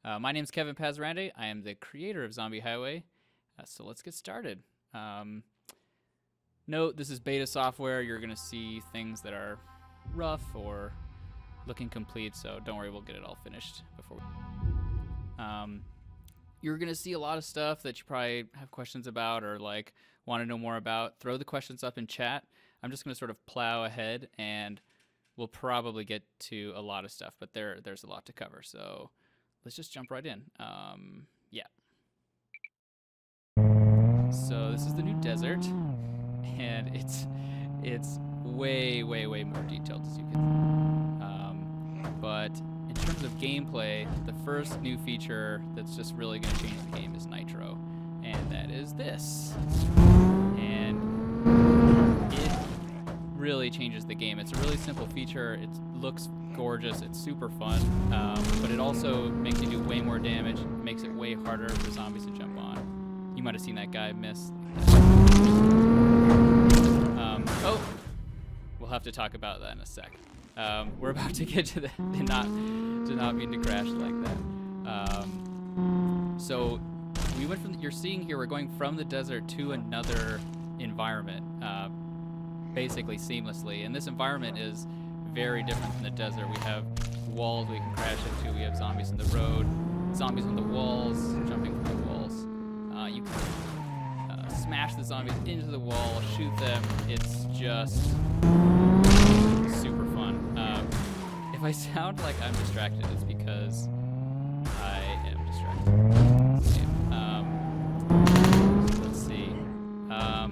My name is Kevin Pazrande. I am the creator of Zombie Highway. So let's get started. Note, this is beta software. You're going to see things that are rough or looking complete, so don't worry, we'll get it all finished before you're going to see a lot of stuff that you probably have questions about or like want to know more about. Throw the questions up in chat. I'm just going to sort of plow ahead, and we'll probably get to a lot of stuff, but there's a lot to cover, so let's just jump right in. Yeah. So this is the new desert, and it's way more detailed, as you can. But in terms of gameplay, the first new feature that's just really going to change the game is Nitro, and that is this. And it really changes the game. It's a really simple feature. It looks gorgeous. It's super fun, but it also makes you do way more damage. It makes it way harder for zombies to jump on. You might have seen that guy miss. Oh, we'll have to talk about that in a sec. We're about to get to the did not mean to crash like that. So we went from, you're seeing here, we're going from the desert to another environment, basically seamlessly. And this environment is very different from the desert. We have walls we can crash into. We have zombies in the road, zombies on the walls, jumping from the walls. You can smash the zombies into the wall, shoot them. It's just super fun. If I sound like I'm distracted, it's because I am distracted. Let's see. I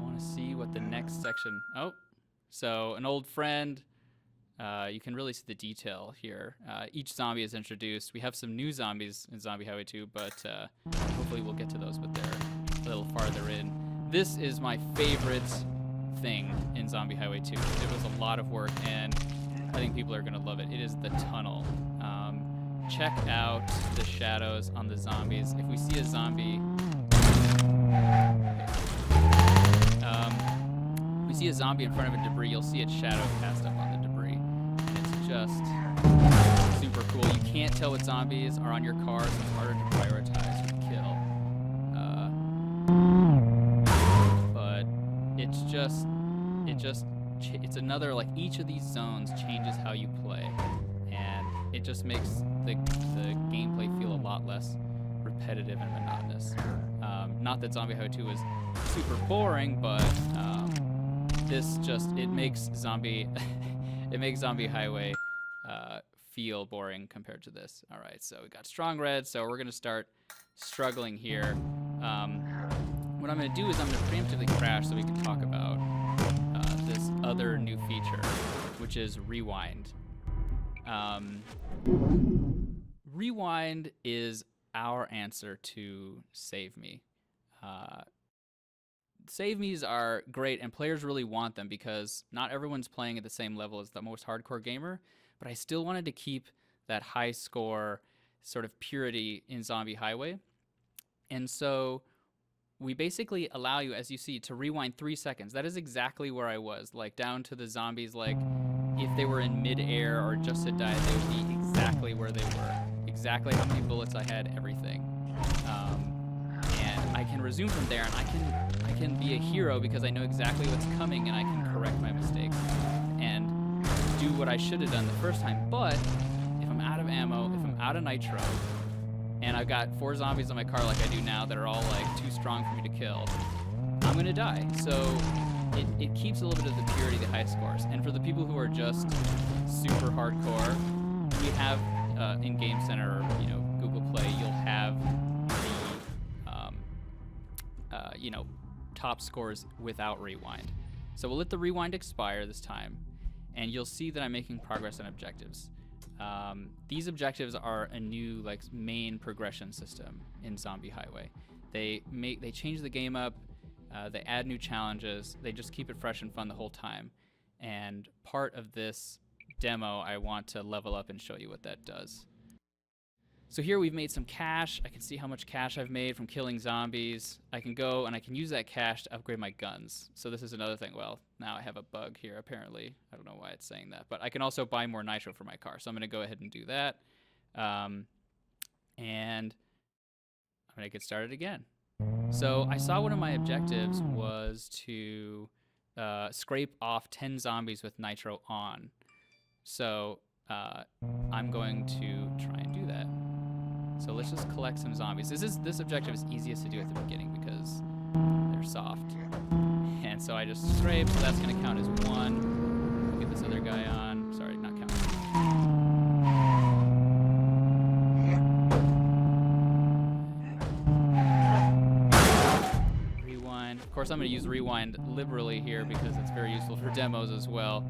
want to see what the next section. Oh, so an old friend. You can really see the detail here. Each zombie is introduced. We have some new zombies in Zombie Highway 2, but hopefully we'll get to those, but they're a little farther in. This is my favorite thing in Zombie Highway 2. It was a lot of work, and I think people are going to love it. It is the tunnel. Check out the shadows on the zombies. If we see a zombie... if we see a zombie in front of a debris, you'll see its shadow cast up on the debris. And it's just super cool. You can't tell what zombies are on your car, so it's harder to prioritize or kill. But it's another, like, each of these zones changes how you play, and it just makes the gameplay feel a lot less repetitive and monotonous. Not that Zombie Highway 2 is super boring, but it makes Zombie Highway feel boring compared to this. All right, so we got strong red, so we're gonna start struggling here. What I'm gonna do is I'm gonna preemptively crash so we can talk about this other new feature, which is Rewind. Rewind is our answer to Save Me. Save Me's are great, and players really want them because not everyone's playing at the same level as the most hardcore gamer, but I still wanted to keep that high score sort of purity in Zombie Highway. And so we basically allow you, as you see, to rewind 3 seconds. That is exactly where I was, like down to the zombies. Like if they were in mid-air or just had died, they would be exactly where they were, exactly how many bullets I had, everything. And I can resume from there, and I can be a hero because I know exactly what's coming, and I can correct my mistakes and do what I should have done the first time. But if I'm out of ammo, if I'm out of nitro, and I've got 4 zombies on my car like I do now that are all like too strong for me to kill, I'm gonna die. So it keeps a little bit of the purity, the high scores. And for the people who are just super hardcore, we have in Game Center or Google Play, you'll have the top scores without rewind. So we'll let the rewind expire this time, and you'll see that I'm making progress on objectives. These objectives are a new main progression system in Zombie Highway. They change the game up, they add new challenges, they just keep it fresh and fun the whole time. And part of this demo, I want to level up and show you what that does. So here we've made some cash. I can see how much cash I've made from killing zombies. I can go and I can use that cash to upgrade my guns. So this is another thing. Well, now I have a bug here, apparently. I don't know why it's saying that. But I can also buy more nitro for my car. So I'm going to go ahead and do that. And I'm going to get started again. So I saw one of my objectives was to scrape off 10 zombies with nitro on. So I'm going to try and do that. So let's just collect some zombies. This objective is easiest to do at the beginning because they're soft. And so I just scrape, so that's going to count as 1. Get this other guy on. Sorry, not counting. Rewind. Of course, I'm going to use rewind liberally here because it's very useful for demos as well.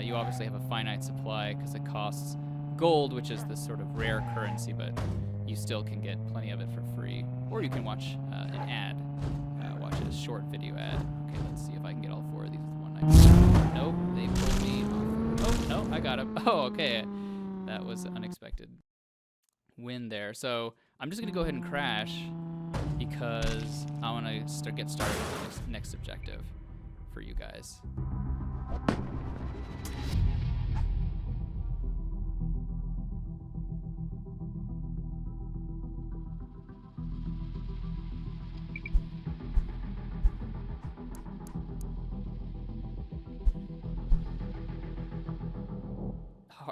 You obviously have a finite supply because it costs gold, which is this sort of rare currency, but you still can get plenty of it for free. Or you can watch an ad. Watch a short video ad. Okay, let's see if I can get all 4 of these with one knife. Nope, they pulled me off. Oh, no, I got him. Oh, okay. That was an unexpected win there. So I'm just going to go ahead and crash because I want to get started with the next objective for you guys.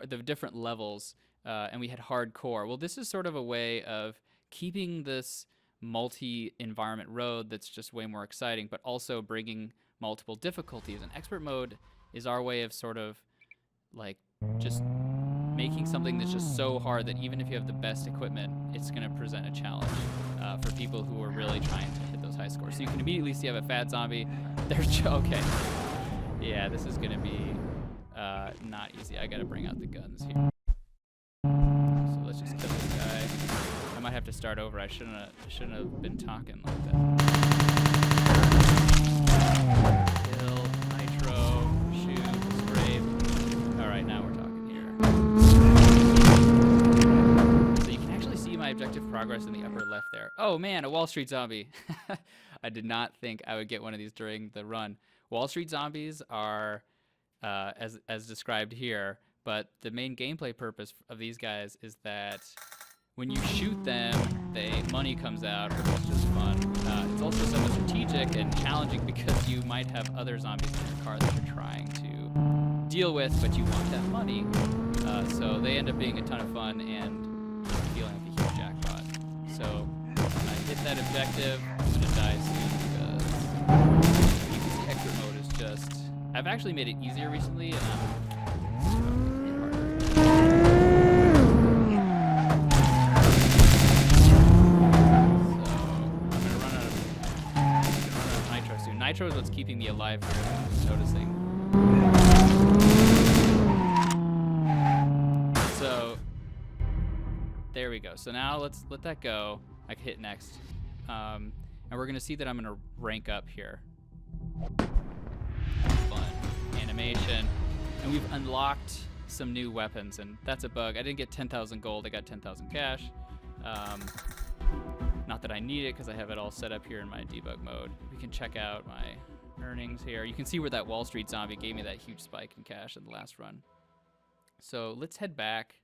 The different levels, and we had hardcore. Well, this is sort of a way of keeping this multi-environment road that's just way more exciting, but also bringing multiple difficulties. And expert mode is our way of sort of like just making something that's just so hard that even if you have the best equipment, it's going to present a challenge for people who are really trying to hit those high scores. So you can immediately see I have a fat zombie. There's okay. Yeah, this is going to be not easy. I gotta bring out the guns here. So let's just kill this guy. I might have to start over. I shouldn't have been talking like that. Kill, nitro, shoot, scrape. All right, now we're talking here. So you can actually see my objective progress in the upper left there. Oh man, a Wall Street zombie. I did not think I would get one of these during the run. Wall Street zombies are as described here, but the main gameplay purpose of these guys is that when you shoot them, money comes out, which is just fun. It's also somewhat strategic and challenging because you might have other zombies in your car that you're trying to deal with, but you want that money. So they end up being a ton of fun and feeling like a huge jackpot. So I hit that objective. I'm gonna die soon because you can see expert mode is just. I've actually made it easier recently, and I'm gonna run out of nitro soon. Nitro is what's keeping me alive here, I'm noticing. So there we go. So now let's let that go. I can hit next, and we're gonna see that I'm gonna rank up here. Fun animation, and we've unlocked some new weapons, and that's a bug. I didn't get 10,000 gold, I got 10,000 cash. Not that I need it because I have it all set up here in my debug mode. We can check out my earnings here. You can see where that Wall Street zombie gave me that huge spike in cash in the last run. So let's head back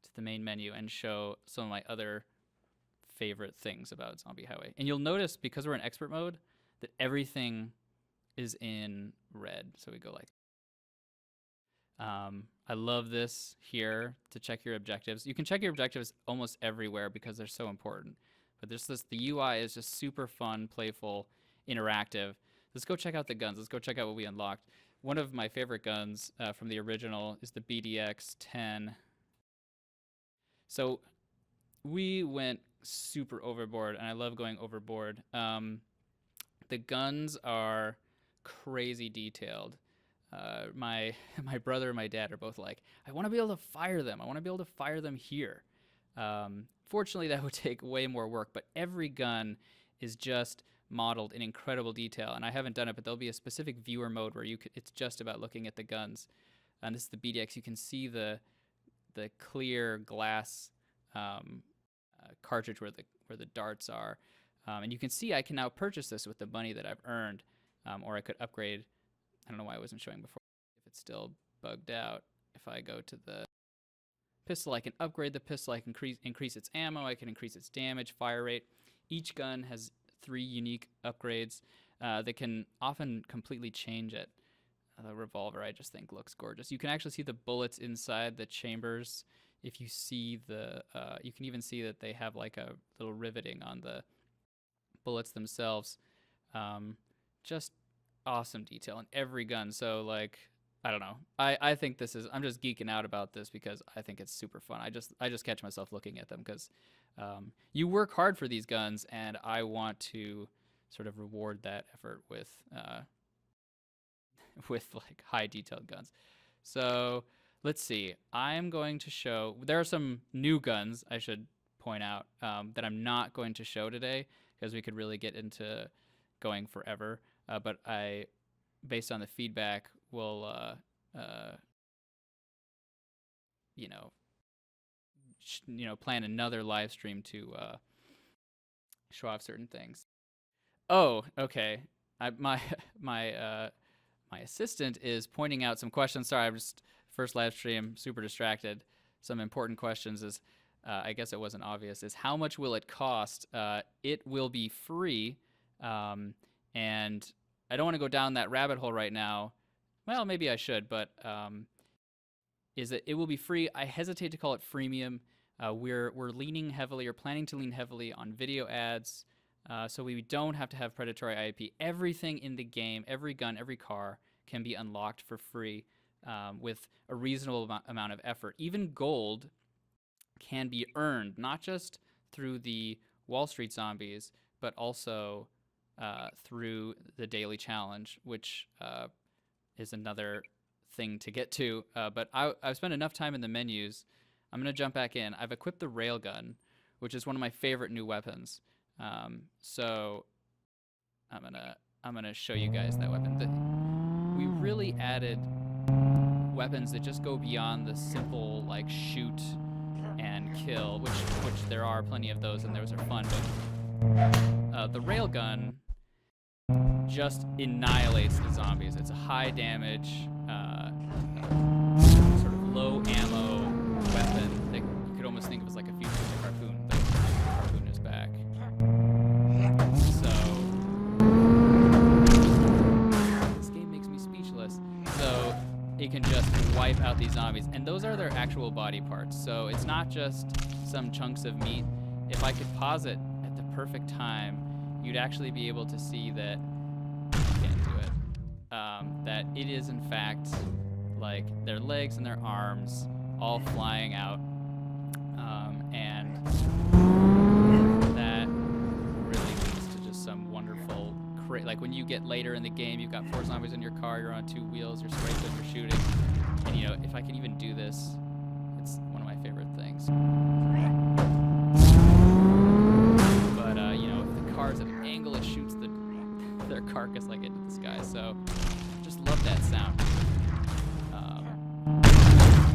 to the main menu and show some of my other favorite things about Zombie Highway. And you'll notice, because we're in expert mode, that everything is in red. So we go like, I love this here to check your objectives. You can check your objectives almost everywhere because they're so important. But the UI is just super fun, playful, interactive. Let's go check out the guns. Let's go check out what we unlocked. One of my favorite guns from the original is the BDX-10. So we went super overboard, and I love going overboard. The guns are crazy detailed. My brother and my dad are both like, I want to be able to fire them. I want to be able to fire them here. Fortunately, that would take way more work, but every gun is just modeled in incredible detail. And I haven't done it, but there'll be a specific viewer mode where it's just about looking at the guns. And this is the BDX. You can see the clear glass cartridge where the darts are. And you can see I can now purchase this with the money that I've earned, or I could upgrade. I don't know why I wasn't showing before. If it's still bugged out, if I go to the pistol, I can upgrade the pistol. I can increase its ammo. I can increase its damage, fire rate. Each gun has 3 unique upgrades that can often completely change it. The revolver, I just think, looks gorgeous. You can actually see the bullets inside the chambers. If you see you can even see that they have like a little riveting on the bullets themselves. Just awesome detail in every gun. So like, I don't know. I think I'm just geeking out about this because I think it's super fun. I just catch myself looking at them because you work hard for these guns, and I want to sort of reward that effort with like high detailed guns. So let's see. I'm going to show. There are some new guns I should point out that I'm not going to show today because we could really get into going forever. But based on the feedback, will plan another live stream to show off certain things. Oh, okay. My assistant is pointing out some questions. Sorry, I'm just first live stream, super distracted. Some important questions is, I guess it wasn't obvious, is how much will it cost? It will be free, and I don't want to go down that rabbit hole right now. Well, maybe I should, but it will be free. I hesitate to call it freemium. We're leaning heavily, or planning to lean heavily on video ads, so we don't have to have predatory IP. Everything in the game, every gun, every car can be unlocked for free with a reasonable amount of effort. Even gold can be earned, not just through the Wall Street Zombies, but also through the daily challenge, which is another thing to get to. But I've spent enough time in the menus. I'm going to jump back in. I've equipped the railgun, which is one of my favorite new weapons. So I'm gonna show you guys that weapon. We really added weapons that just go beyond the simple like shoot and kill, which there are plenty of those, and those are fun. But the railgun just annihilates the zombies. It's a high damage, sort of low ammo weapon that you could almost think of as like a futuristic harpoon. The harpoon is back. So this game makes me speechless. So it can just wipe out these zombies, and those are their actual body parts. So it's not just some chunks of meat. If I could pause it at the perfect time, you'd actually be able to see that I can't do it. That it is in fact like their legs and their arms all flying out, and that really leads to just some wonderful, like when you get later in the game, you've got 4 zombies in your car, you're on 2 wheels, you're straight that you're shooting, and if I can even do this, it's one of my favorite things. But if the car's at an angle, it shoots their carcass like into the sky. So just love that sound.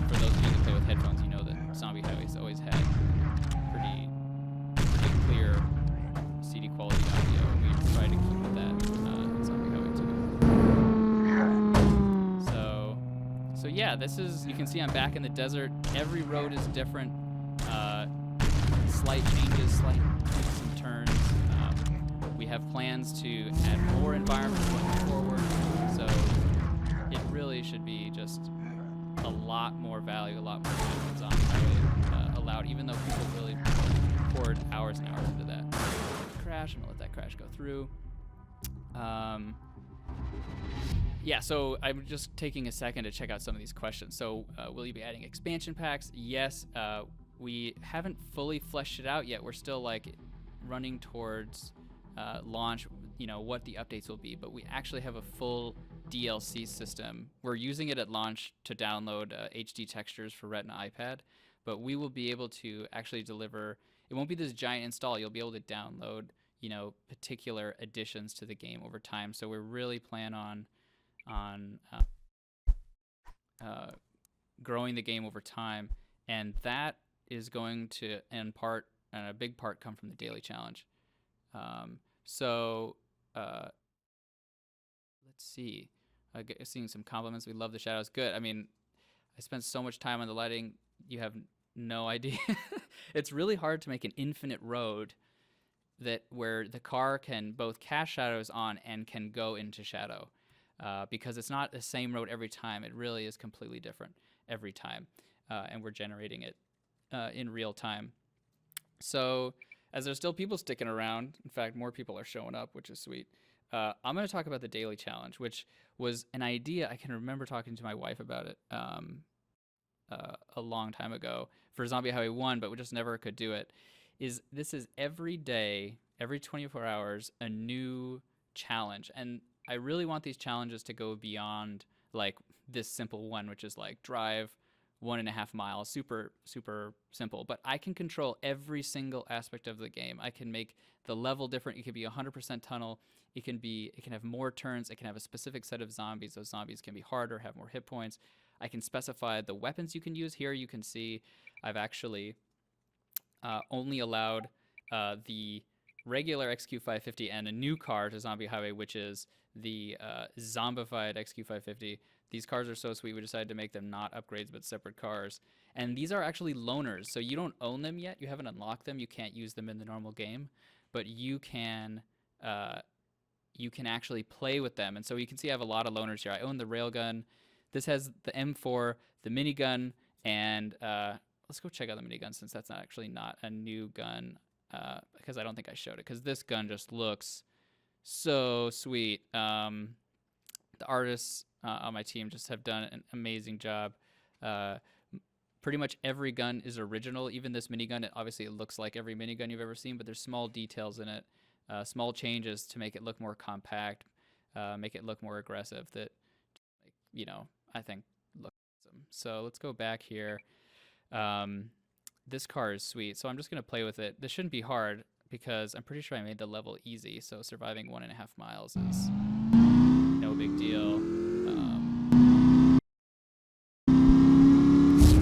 For those of you that play with headphones, you know that Zombie Highway's always had pretty clear CD quality audio. We try to keep that in Zombie Highway too. So yeah, this is, you can see I'm back in the desert. Every road is different. Slight changes, slight twists and turns. We have plans to add more environments going forward. So it really should be just a lot more value, a lot more than Zombie Highway allowed, even though people really poured hours and hours into that. Crash, I'm gonna let that crash go through. Yeah, so I'm just taking a second to check out some of these questions. So will you be adding expansion packs? Yes, we haven't fully fleshed it out yet. We're still like running towards launch, what the updates will be, but we actually have a full DLC system. We're using it at launch to download HD textures for Retina iPad, but we will be able to actually deliver, it won't be this giant install, you'll be able to download, particular additions to the game over time. So we're really plan on growing the game over time, and that is going to, in part, and a big part, come from the daily challenge. So let's see. Seeing some compliments. We love the shadows. Good. I mean, I spent so much time on the lighting. You have no idea. It's really hard to make an infinite road where the car can both cast shadows on and can go into shadow, because it's not the same road every time. It really is completely different every time, and we're generating it in real time. So as there's still people sticking around, in fact, more people are showing up, which is sweet. I'm going to talk about the daily challenge, which was an idea. I can remember talking to my wife about it a long time ago for Zombie Highway 1, but we just never could do it. This is every day, every 24 hours, a new challenge. And I really want these challenges to go beyond like this simple one, which is like drive 1.5 miles, super, super simple. But I can control every single aspect of the game. I can make the level different. It could be 100% tunnel. It can have more turns. It can have a specific set of zombies. Those zombies can be harder, have more hit points. I can specify the weapons you can use. Here you can see I've actually only allowed the regular XQ550 and a new car to Zombie Highway, which is the zombified XQ550. These cars are so sweet, we decided to make them not upgrades but separate cars. And these are actually loaners, so you don't own them yet. You haven't unlocked them. You can't use them in the normal game, but you can actually play with them. And so you can see I have a lot of loaners here. I own the railgun. This has the M4, the minigun, and let's go check out the minigun since that's not a new gun, because I don't think I showed it, because this gun just looks so sweet. The artists on my team just have done an amazing job. Pretty much every gun is original. Even this minigun, obviously it looks like every minigun you've ever seen, but there's small details in it, small changes to make it look more compact, make it look more aggressive that, I think look awesome. So let's go back here. This car is sweet, so I'm just going to play with it. This shouldn't be hard because I'm pretty sure I made the level easy, so surviving 1.5 miles is no big deal.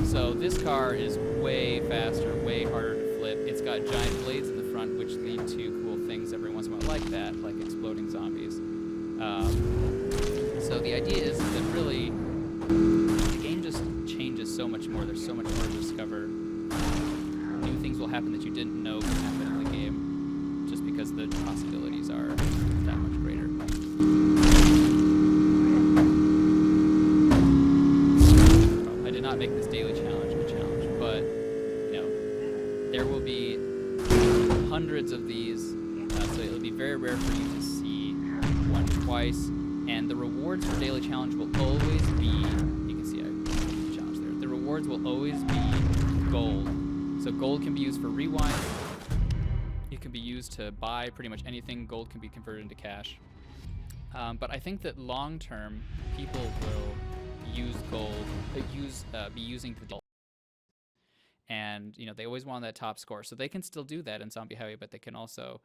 So this car is way faster, way harder to flip. It's got giant blades in the front, which lead to cool things every once in a while, like that, like exploding zombies. So the idea is that really the game just changes so much more. There's so much more to discover. New things will happen that you didn't know could happen in the game, just because the possibilities are that much greater. I did not make this daily challenge a challenge, but there will be hundreds of these, so it'll be very rare for you to see one twice. And the rewards for daily challenge will always be, you can see I put the challenge there. The rewards will always be gold. So gold can be used for rewind. It can be used to buy pretty much anything. Gold can be converted into cash. But I think that long term, people will use gold, be using the gold. And they always want that top score, so they can still do that in Zombie Highway, but they can also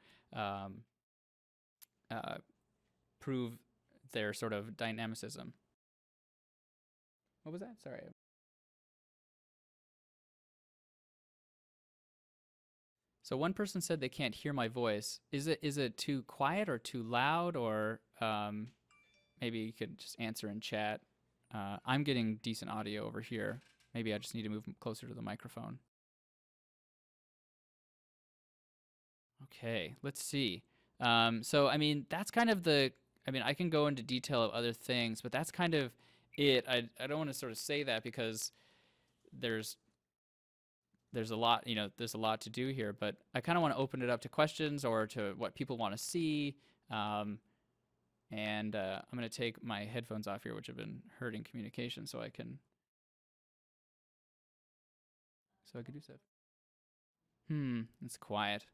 prove their sort of dynamicism. What was that? Sorry. So one person said they can't hear my voice. Is it too quiet or too loud, or maybe you could just answer in chat. I'm getting decent audio over here. Maybe I just need to move closer to the microphone. Okay, let's see. So I mean, that's kind of I can go into detail of other things, but that's kind of it. I don't want to sort of say that because there's a lot, there's a lot to do here, but I kind of want to open it up to questions or to what people want to see. And I'm going to take my headphones off here, which have been hurting communication, so I can do stuff. It's quiet.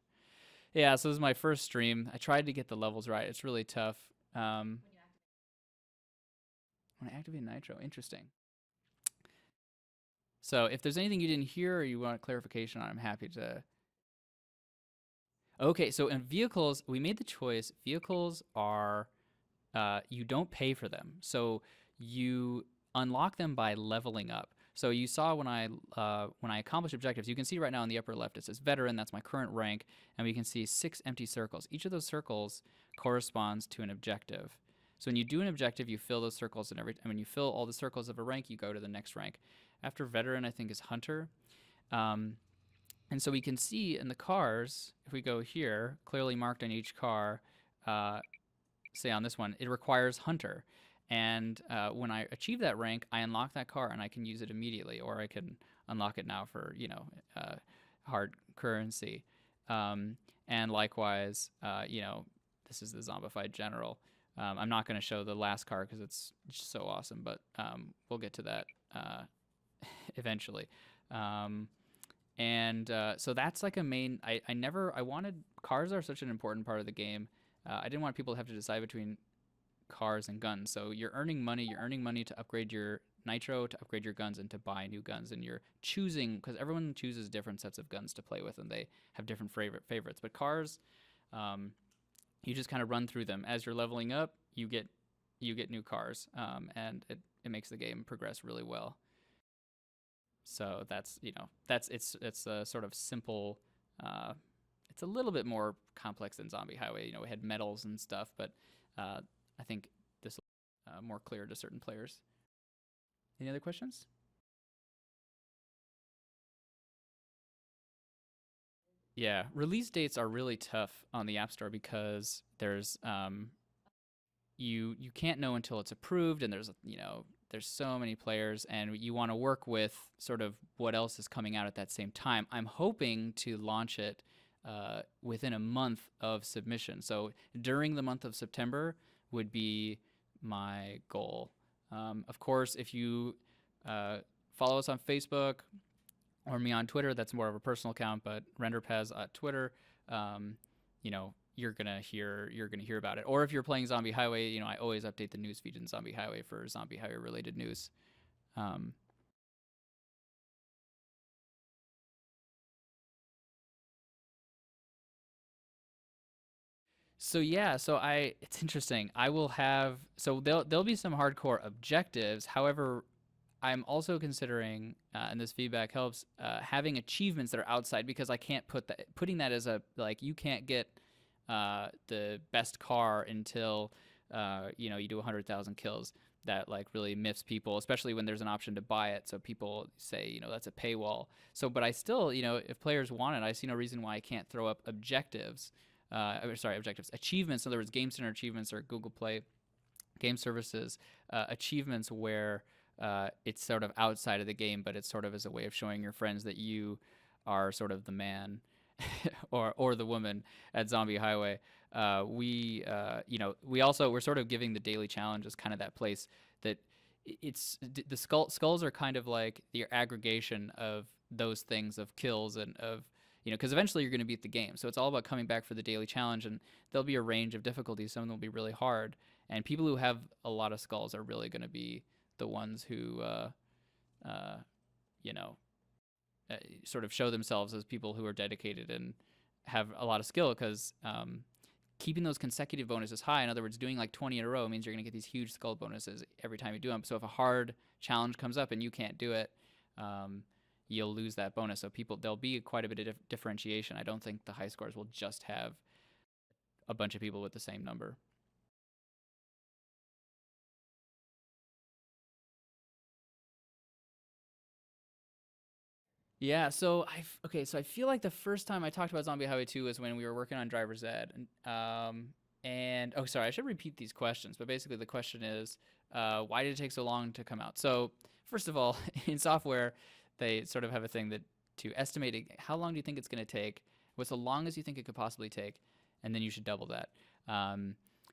Yeah, so this is my first stream. I tried to get the levels right. It's really tough. When I activate Nitro, interesting. So if there's anything you didn't hear or you want clarification on, I'm happy to. Okay, so in vehicles, we made the choice. Vehicles are, you don't pay for them. So you unlock them by leveling up. So you saw when I accomplished objectives, you can see right now in the upper left it says veteran. That's my current rank, and we can see 6 empty circles. Each of those circles corresponds to an objective. So when you do an objective, you fill those circles, and when you fill all the circles of a rank, you go to the next rank. After veteran, I think is hunter. Um, and so we can see in the cars, if we go here, clearly marked on each car, uh, say on this one, it requires hunter. And when I achieve that rank, I unlock that car and I can use it immediately, or I can unlock it now for, hard currency. And likewise, this is the Zombified General. I'm not going to show the last car because it's just so awesome, but we'll get to that eventually. So that's like a main. I wanted cars are such an important part of the game. I didn't want people to have to decide between cars and guns. So you're earning money. You're earning money to upgrade your nitro, to upgrade your guns, and to buy new guns. And you're choosing, because everyone chooses different sets of guns to play with, and they have different favorites. But cars, you just kind of run through them as you're leveling up. You get new cars, and it makes the game progress really well. So it's a sort of simple. It's a little bit more complex than Zombie Highway. We had medals and stuff, but I think this will be more clear to certain players. Any other questions? Yeah, release dates are really tough on the App Store because there's you can't know until it's approved, and there's so many players, and you want to work with sort of what else is coming out at that same time. I'm hoping to launch it within a month of submission. So during the month of September would be my goal. Of course, if you follow us on Facebook or me on Twitter, that's more of a personal account, but RenderPez at Twitter, you're gonna hear about it. Or if you're playing Zombie Highway, I always update the news feed in Zombie Highway for Zombie Highway related news. Um, it's interesting. I will have so there'll be some hardcore objectives. However, I'm also considering, and this feedback helps, having achievements that are outside, because I can't putting that as a, like, you can't get the best car until you do 100,000 kills. That like really miffs people, especially when there's an option to buy it. So people say, that's a paywall. So, but I still, if players want it, I see no reason why I can't throw up objectives. Objectives, achievements. In other words, Game Center achievements or Google Play Game Services achievements where it's sort of outside of the game, but it's sort of as a way of showing your friends that you are sort of the man or the woman at Zombie Highway. We're sort of giving the daily challenge as kind of that place that the skulls are kind of like the aggregation of those things, of kills and of, because eventually you're going to beat the game. So it's all about coming back for the daily challenge, and there'll be a range of difficulties. Some of them will be really hard, and people who have a lot of skulls are really going to be the ones who, you know, sort of show themselves as people who are dedicated and have a lot of skill, because keeping those consecutive bonuses high, in other words, doing like 20 in a row, means you're going to get these huge skull bonuses every time you do them. So if a hard challenge comes up and you can't do it, you'll lose that bonus. So there'll be quite a bit of differentiation. I don't think the high scores will just have a bunch of people with the same number. Yeah, so I feel like the first time I talked about Zombie Highway 2 was when we were working on Driver's Ed. And oh, sorry, I should repeat these questions, but basically the question is, why did it take so long to come out? So first of all, in software, they sort of have a thing that to estimate how long do you think it's going to take, what's the longest you think it could possibly take, and then you should double that.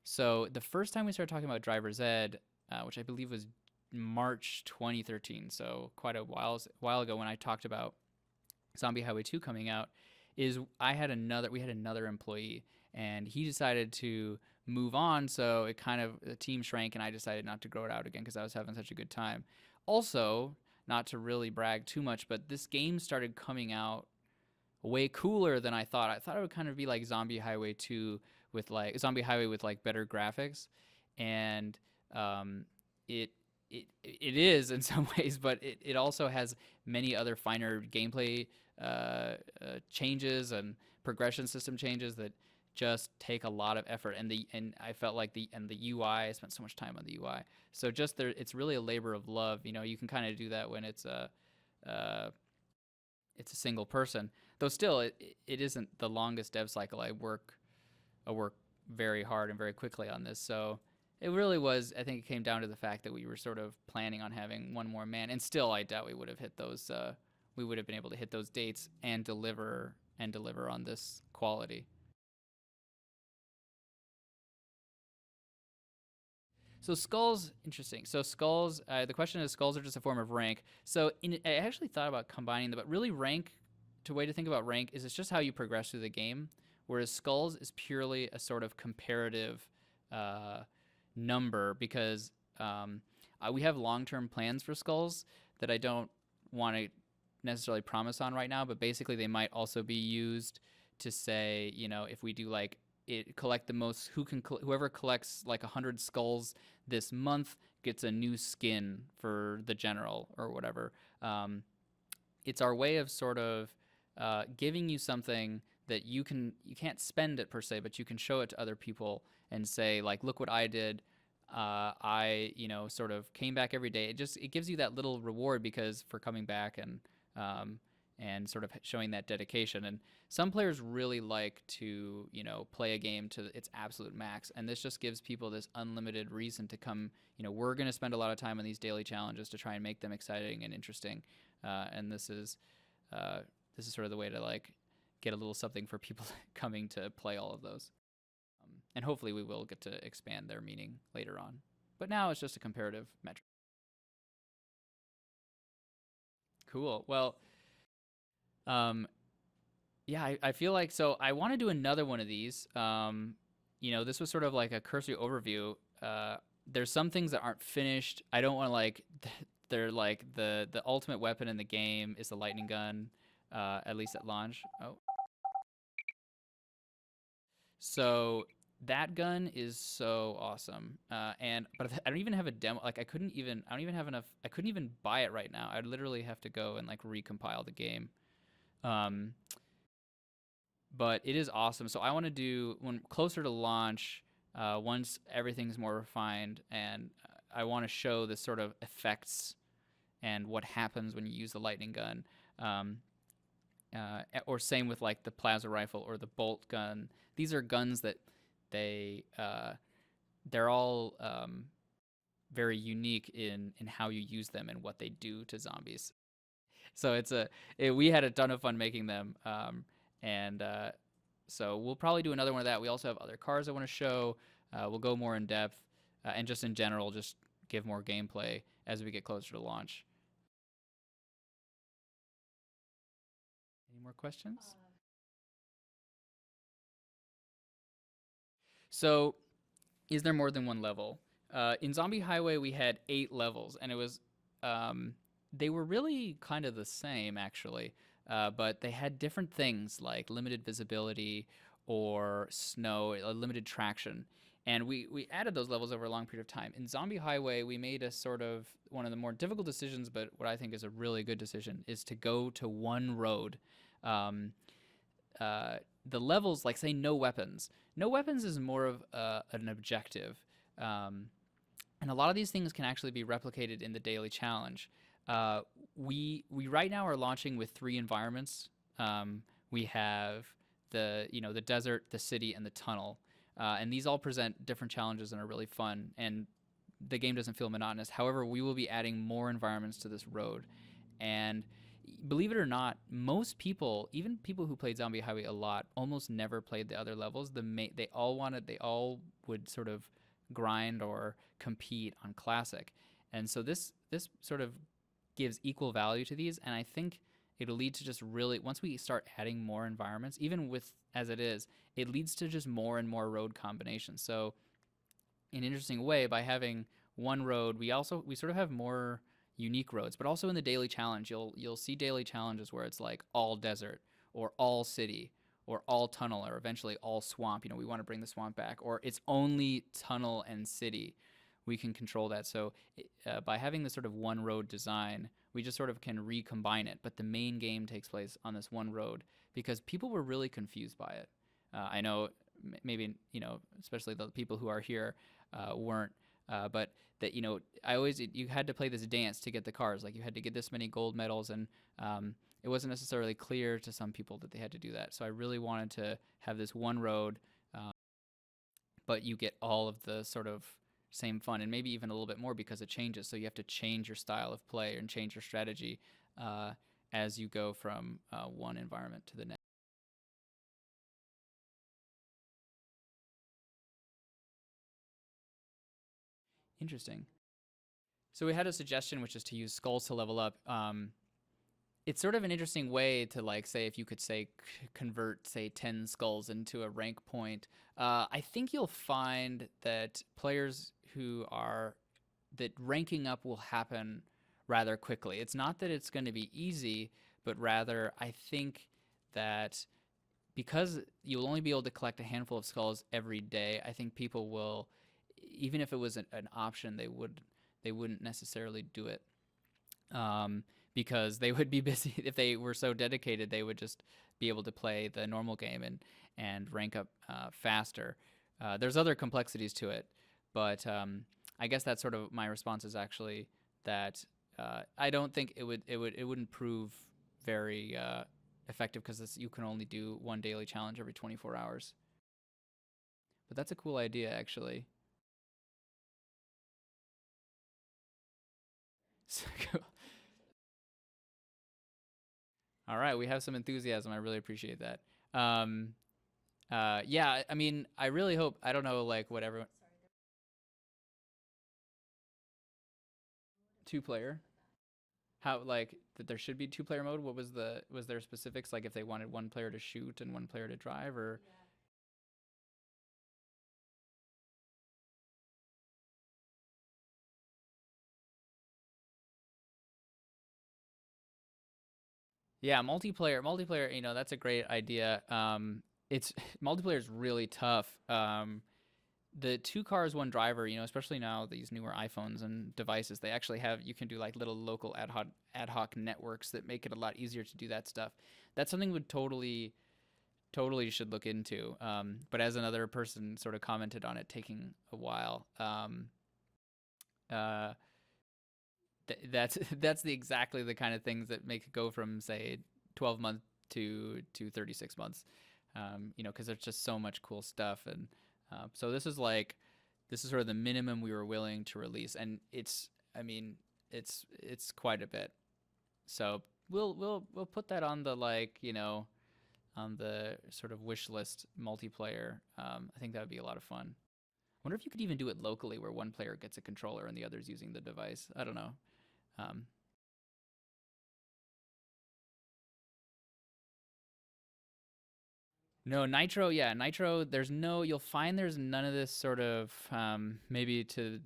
So the first time we started talking about Driver's Ed, which I believe was March 2013, so quite a while ago, when I talked about Zombie Highway 2 coming out, is we had another employee, and he decided to move on, so the team shrank, and I decided not to grow it out again because I was having such a good time. Also, not to really brag too much, but this game started coming out way cooler than I thought. I thought it would kind of be like Zombie Highway 2 with like Zombie Highway with like better graphics, and it it is in some ways, but it also has many other finer gameplay changes and progression system changes that just take a lot of effort. And I felt like the UI. I spent so much time on the UI. So just there, it's really a labor of love. You know, you can kind of do that when uh, it's a single person. Though still, it isn't the longest dev cycle. I work very hard and very quickly on this. So it really was. I think it came down to the fact that we were sort of planning on having one more man, and still, I doubt we would have hit those. We would have been able to hit those dates and deliver on this quality. So skulls, interesting. So skulls, the question is, skulls are just a form of rank. So I actually thought about combining them, but really rank, to way to think about rank is it's just how you progress through the game, whereas skulls is purely a sort of comparative uh, number because we have long-term plans for skulls that I don't want to necessarily promise on right now, but basically they might also be used to say, you know, if we do like collect the most, whoever collects like 100 skulls this month gets a new skin for the general or whatever. Um, it's our way of sort of giving you something that you can't spend it per se, but you can show it to other people and say like, look what I did. I sort of came back every day. It gives you that little reward because for coming back um, and sort of showing that dedication. And some players really like to play a game to its absolute max, and this just gives people this unlimited reason to come. We're going to spend a lot of time on these daily challenges to try and make them exciting and interesting. And uh, this is sort of the way to like get a little something for people coming to play all of those. And hopefully we will get to expand their meaning later on. But now it's just a comparative metric. Cool. Well, um, yeah, I feel like so I want to do another one of these. This was sort of like a cursory overview. There's some things that aren't finished. I don't want to like they're like the ultimate weapon in the game is the lightning gun, at least at launch. Oh, so that gun is so awesome. But I don't even have a demo. Like I don't even have enough. I couldn't even buy it right now. I'd literally have to go and like recompile the game. Um, but it is awesome. So I want to do when closer to launch, once everything's more refined, and I want to show the sort of effects and what happens when you use the lightning gun. Um, or same with like the plasma rifle or the bolt gun. These are guns that they they're all very unique in how you use them and what they do to zombies. So we had a ton of fun making them, and so we'll probably do another one of that. We also have other cars I want to show. We'll go more in depth, and just in general, just give more gameplay as we get closer to launch. Any more questions? So, is there more than one level? In Zombie Highway, we had 8 levels, and um, they were really kind of the same actually, but they had different things like limited visibility or snow, limited traction. And we added those levels over a long period of time. In Zombie Highway, we made a sort of one of the more difficult decisions, but what I think is a really good decision, is to go to one road. Um, the levels, like say no weapons. No weapons is more of an objective. Um, and a lot of these things can actually be replicated in the daily challenge. Uh, we right now are launching with 3 environments. We have the desert, the city, and the tunnel, and these all present different challenges and are really fun. And the game doesn't feel monotonous. However, we will be adding more environments to this road, and believe it or not, most people, even people who played Zombie Highway a lot, almost never played the other levels. They all would sort of grind or compete on classic, and so this sort of gives equal value to these, and I think it'll lead to just really once we start adding more environments, even with as it is, it leads to just more and more road combinations. So in an interesting way, by having one road, we sort of have more unique roads. But also in the daily challenge, you'll see daily challenges where it's like all desert or all city or all tunnel or eventually all swamp. We want to bring the swamp back, or it's only tunnel and city, we can control that. So by having this sort of one road design, we just sort of can recombine it. But the main game takes place on this one road because people were really confused by it. I know maybe, especially the people who are here weren't, but that, you had to play this dance to get the cars. Like you had to get this many gold medals, and it wasn't necessarily clear to some people that they had to do that. So I really wanted to have this one road, but you get all of the sort of same fun and maybe even a little bit more because it changes. So you have to change your style of play and change your strategy as you go from one environment to the next. Interesting. So we had a suggestion, which is to use skulls to level up. It's sort of an interesting way to, like, say, if you could say convert, say, 10 skulls into a rank point. I think you'll find that players that ranking up will happen rather quickly. It's not that it's going to be easy, but rather I think that because you'll only be able to collect a handful of skulls every day, I think people will, even if it was an option, they wouldn't necessarily do it. Because they would be busy. If they were so dedicated, they would just be able to play the normal game and rank up faster. There's other complexities to it, but I guess that's sort of my response is actually that I don't think it wouldn't prove very effective because you can only do one daily challenge every 24 hours. But that's a cool idea, actually. So cool. All right, we have some enthusiasm. I really appreciate that. Yeah, I mean, I really hope. I don't know, like what everyone. Two player. How like that there should be two-player mode? What was there specifics like if they wanted one player to shoot and one player to drive or? Yeah, multiplayer. That's a great idea. It's multiplayer is really tough. The two cars, one driver, especially now these newer iPhones and devices, they actually have, you can do like little local ad hoc networks that make it a lot easier to do that stuff. That's something would totally should look into. But as another person sort of commented on it taking a while, uh, that's exactly the kind of things that make it go from say 12 months to 36 months. Because there's just so much cool stuff, and so this is sort of the minimum we were willing to release, and I mean, it's quite a bit. So we'll put that on the on the sort of wish list multiplayer. I think that would be a lot of fun. Wonder if you could even do it locally, where one player gets a controller and the other's using the device. I don't know. Um, No, Nitro, yeah, Nitro, you'll find there's none of this sort of, maybe to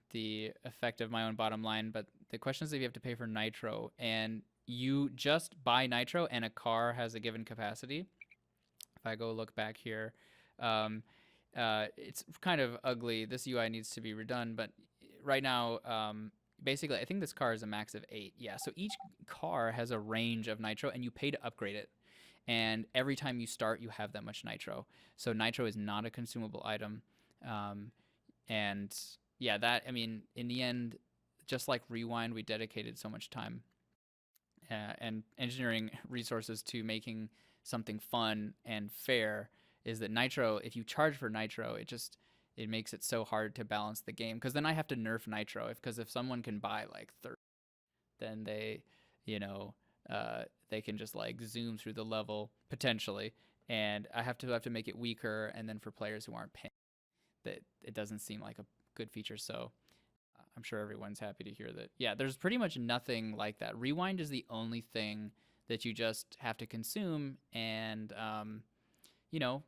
the effect of my own bottom line, but the question is if you have to pay for Nitro and you just buy Nitro and a car has a given capacity. If I go look back here, um, it's kind of ugly. This UI needs to be redone, but right now, basically, I think this car is a max of 8. Yeah, so each car has a range of Nitro, and you pay to upgrade it. And every time you start, you have that much Nitro. So Nitro is not a consumable item. Um, and yeah, I mean, in the end, just like Rewind, we dedicated so much time and engineering resources to making something fun and fair. Is that Nitro, if you charge for Nitro, it makes it so hard to balance the game, because then I have to nerf Nitro because if someone can buy like 30, then you know they can just like zoom through the level potentially, and I have to make it weaker, and then for players who aren't paying, that it doesn't seem like a good feature. So I'm sure everyone's happy to hear that. Yeah, there's pretty much nothing like that. Rewind is the only thing that you just have to consume, and you know,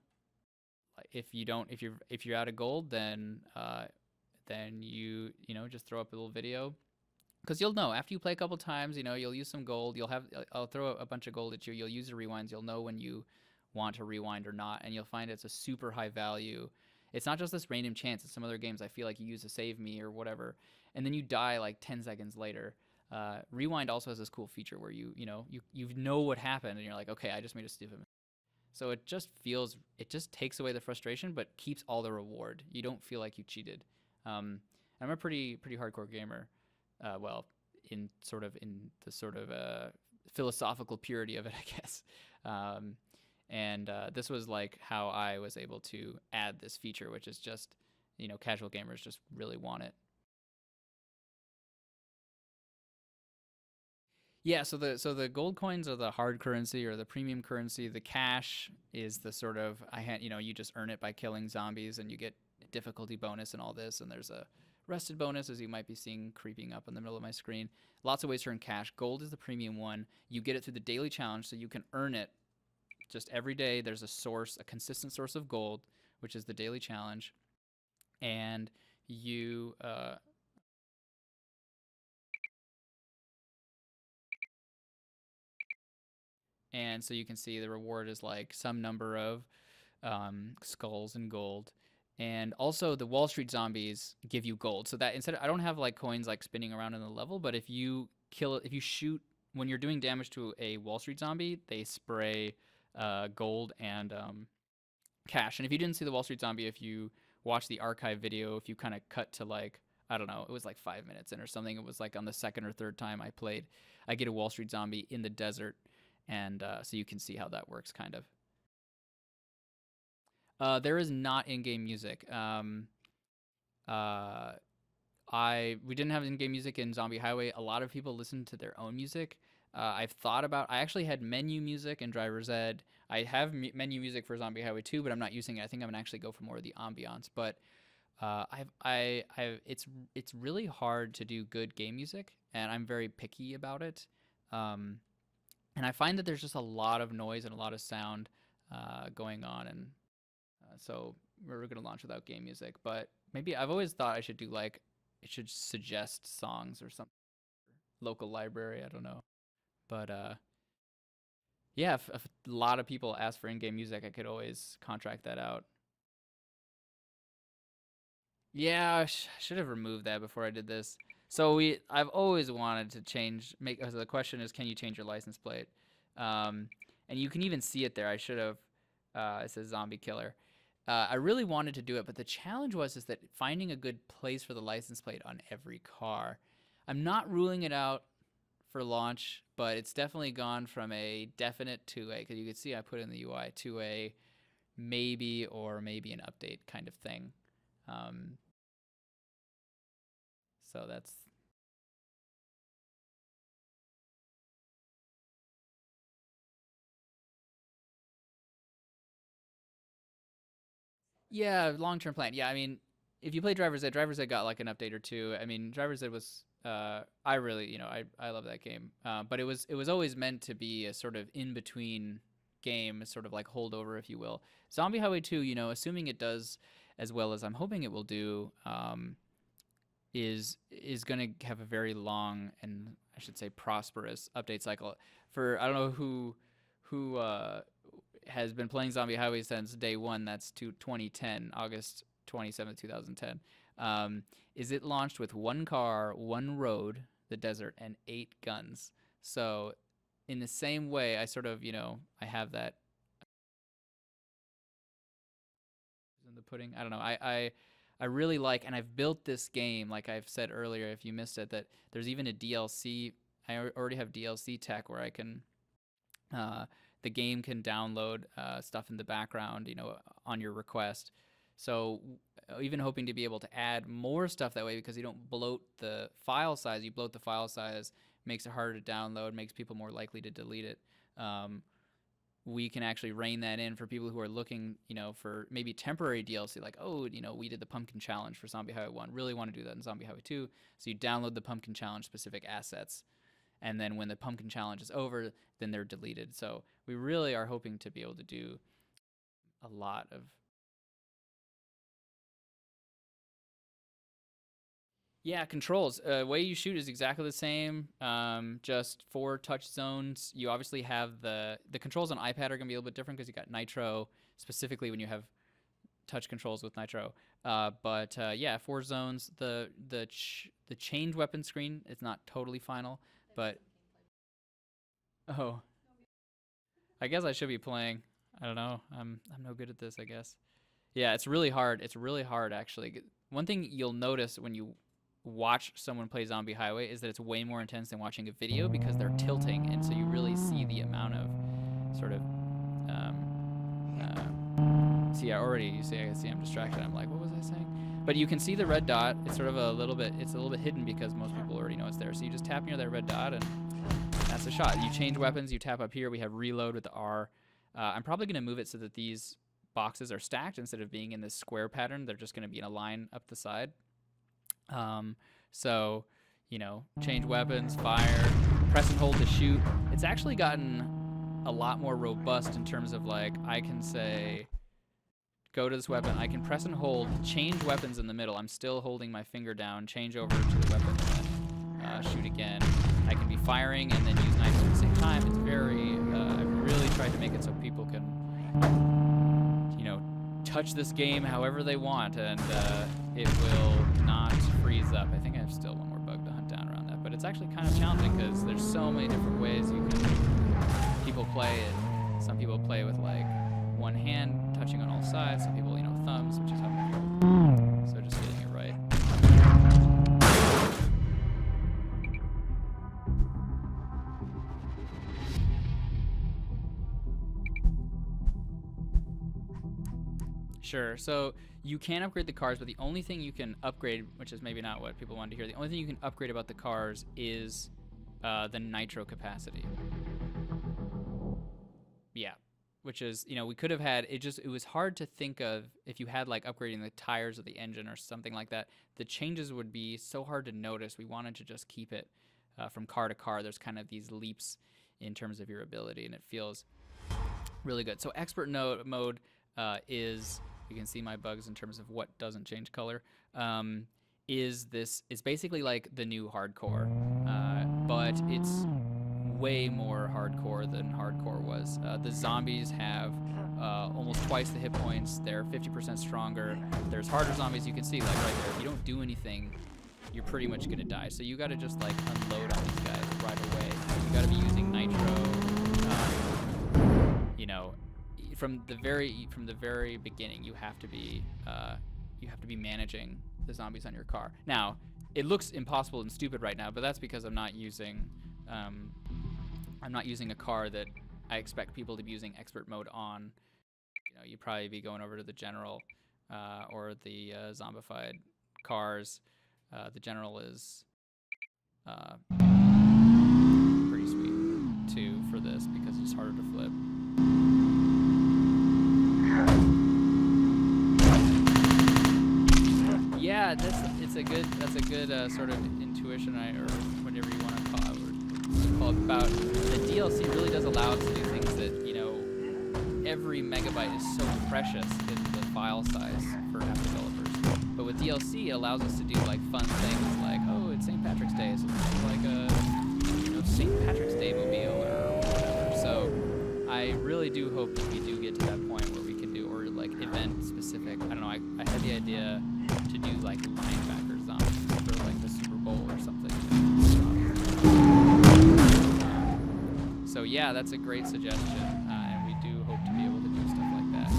if you're out of gold, then you just throw up a little video, because you'll know after you play a couple times. You'll use some gold. I'll throw a bunch of gold at you. You'll use the rewinds. You'll know when you want to rewind or not, and you'll find it's a super high value. It's not just this random chance. In some other games, I feel like you use a save me or whatever, and then you die like 10 seconds later. Rewind also has this cool feature where you know what happened, and you're like, okay, I just made a stupid mistake. So it just takes away the frustration, but keeps all the reward. You don't feel like you cheated. I'm a pretty hardcore gamer. Well, in the sort of philosophical purity of it, I guess. And this was like how I was able to add this feature, which is just, casual gamers just really want it. Yeah, so the gold coins are the hard currency or the premium currency. The cash is the sort of you just earn it by killing zombies, and you get difficulty bonus and all this. And there's a rested bonus, as you might be seeing creeping up in the middle of my screen. Lots of ways to earn cash. Gold is the premium one. You get it through the daily challenge, so you can earn it just every day. There's a consistent source of gold, which is the daily challenge, and you and so you can see the reward is like some number of skulls and gold. And also the Wall Street zombies give you gold. So that I don't have like coins like spinning around in the level, but if you shoot when you're doing damage to a Wall Street zombie, they spray gold and cash. And if you didn't see the Wall Street zombie, if you watch the archive video, if you kind of cut to like, I don't know, it was like 5 minutes in or something. It was like on the second or third time I played, I get a Wall Street zombie in the desert, and so you can see how that works, kind of. There is not in-game music. Uh, I we didn't have in-game music in Zombie Highway. A lot of people listen to their own music. I've thought about. I actually had menu music in Driver's Ed. I have menu music for Zombie Highway 2, but I'm not using it. I think I'm gonna actually go for more of the ambiance. But it's really hard to do good game music, and I'm very picky about it. Um, and I find that there's just a lot of noise and a lot of sound going on, and so we're gonna launch without game music. But maybe I've always thought I should do like it should suggest songs or something. Local library, I don't know. But yeah, if a lot of people ask for in-game music, I could always contract that out. Yeah, I should have removed that before I did this. So I've always wanted to make. So the question is, can you change your license plate? And you can even see it there. I should have. It says Zombie Killer. I really wanted to do it, but the challenge is that finding a good place for the license plate on every car. I'm not ruling it out for launch, but it's definitely gone from a definite to a, because you can see I put in the UI, to a maybe or maybe an update kind of thing. Um, so that's Yeah, long term plan. Yeah, I mean, if you play Driver's Ed got like an update or two. I mean, Driver's Ed was I really I love that game. But it was always meant to be a sort of in between game, sort of like holdover, if you will. Zombie Highway 2, assuming it does as well as I'm hoping it will do, is going to have a very long and I should say prosperous update cycle. For I don't know who has been playing Zombie Highway since day one. That's 2010, August 27th, 2010. Is it launched with one car, one road, the desert, and 8 guns. So in the same way, I sort of I have that in the pudding. I don't know. I really like, and I've built this game, like I've said earlier, if you missed it, that there's even a DLC. I already have DLC tech where I can uh, the game can download stuff in the background, on your request. So even hoping to be able to add more stuff that way, because you don't bloat the file size. You bloat the file size, makes it harder to download, makes people more likely to delete it. Um, we can actually rein that in for people who are looking, for maybe temporary DLC, like, oh, we did the pumpkin challenge for Zombie Highway 1, really want to do that in Zombie Highway 2. So you download the pumpkin challenge specific assets, and then when the pumpkin challenge is over, then they're deleted. So we really are hoping to be able to do a lot of. Yeah, controls. Way you shoot is exactly the same. Just 4 touch zones. You obviously have the controls on iPad are gonna be a little bit different because you got Nitro specifically when you have touch controls with Nitro. But yeah, 4 zones. The changed weapon screen is not totally final, but oh, I guess I should be playing. I don't know. I'm no good at this, I guess. Yeah, it's really hard. It's really hard actually. One thing you'll notice when you watch someone play Zombie Highway is that it's way more intense than watching a video because they're tilting, and so you really see the amount of sort of see, I already, you see, I see I'm distracted. I'm like, what was I saying? But you can see the red dot. It's sort of a little bit hidden because most people already know it's there. So you just tap near that red dot and that's a shot. You change weapons, you tap up here. We have reload with the R. I'm probably going to move it so that these boxes are stacked instead of being in this square pattern. They're just going to be in a line up the side. So, you know, change weapons, fire, press and hold to shoot. It's actually gotten a lot more robust in terms of like, I can say, go to this weapon, I can press and hold, change weapons in the middle. I'm still holding my finger down, change over to the weapon, and then shoot again. I can be firing and then use knives at the same time. It's very, I've really tried to make it so people can, you know, touch this game however they want, and it will not freeze up. I think I have still one more bug to hunt down around that, but it's actually kind of challenging because there's so many different ways people play it. Some people play with like one hand touching on all sides. Some people, you know, thumbs, which is how I do. So just getting it right. Sure. So you can upgrade the cars, but the only thing you can upgrade, which is maybe not what people wanted to hear, the only thing you can upgrade about the cars is the nitro capacity. Yeah. Which is, you know, we could have had, it was hard to think of if you had like upgrading the tires or the engine or something like that. The changes would be so hard to notice. We wanted to just keep it from car to car. There's kind of these leaps in terms of your ability, and it feels really good. So expert mode is, you can see my bugs in terms of what doesn't change color, is basically like the new hardcore, but it's way more hardcore than hardcore was. The zombies have almost twice the hit points. They're 50% stronger. There's harder zombies. You can see like right there, if you don't do anything, you're pretty much gonna die. So you gotta just like unload on these guys right away. You gotta be using nitro. You know, from the very beginning, you have to be managing the zombies on your car. Now, it looks impossible and stupid right now, but that's because I'm not using a car that I expect people to be using expert mode on. You know, you'd probably be going over to the general or the zombified cars. The general is pretty sweet too for this because it's harder to flip. Yeah, that's a good sort of intuition, or whatever you want to call it, about the DLC really does allow us to do things that, you know, every megabyte is so precious in the file size for app developers. But with DLC, it allows us to do like fun things like, oh, it's St. Patrick's Day, so it's like a, you know, St. Patrick's Day mobile or whatever. So I really do hope that we do get to that point where we can do, or like event specific. I don't know. I had the idea to do like linebacker zombies for like the Super Bowl or something. So yeah, that's a great suggestion, and we do hope to be able to do stuff like that.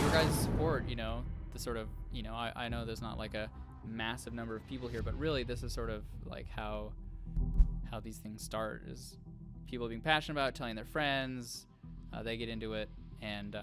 Your guys' support, you know, the sort of, you know, I know there's not like a massive number of people here, but really this is sort of like how these things start, is people being passionate about it, telling their friends, they get into it, and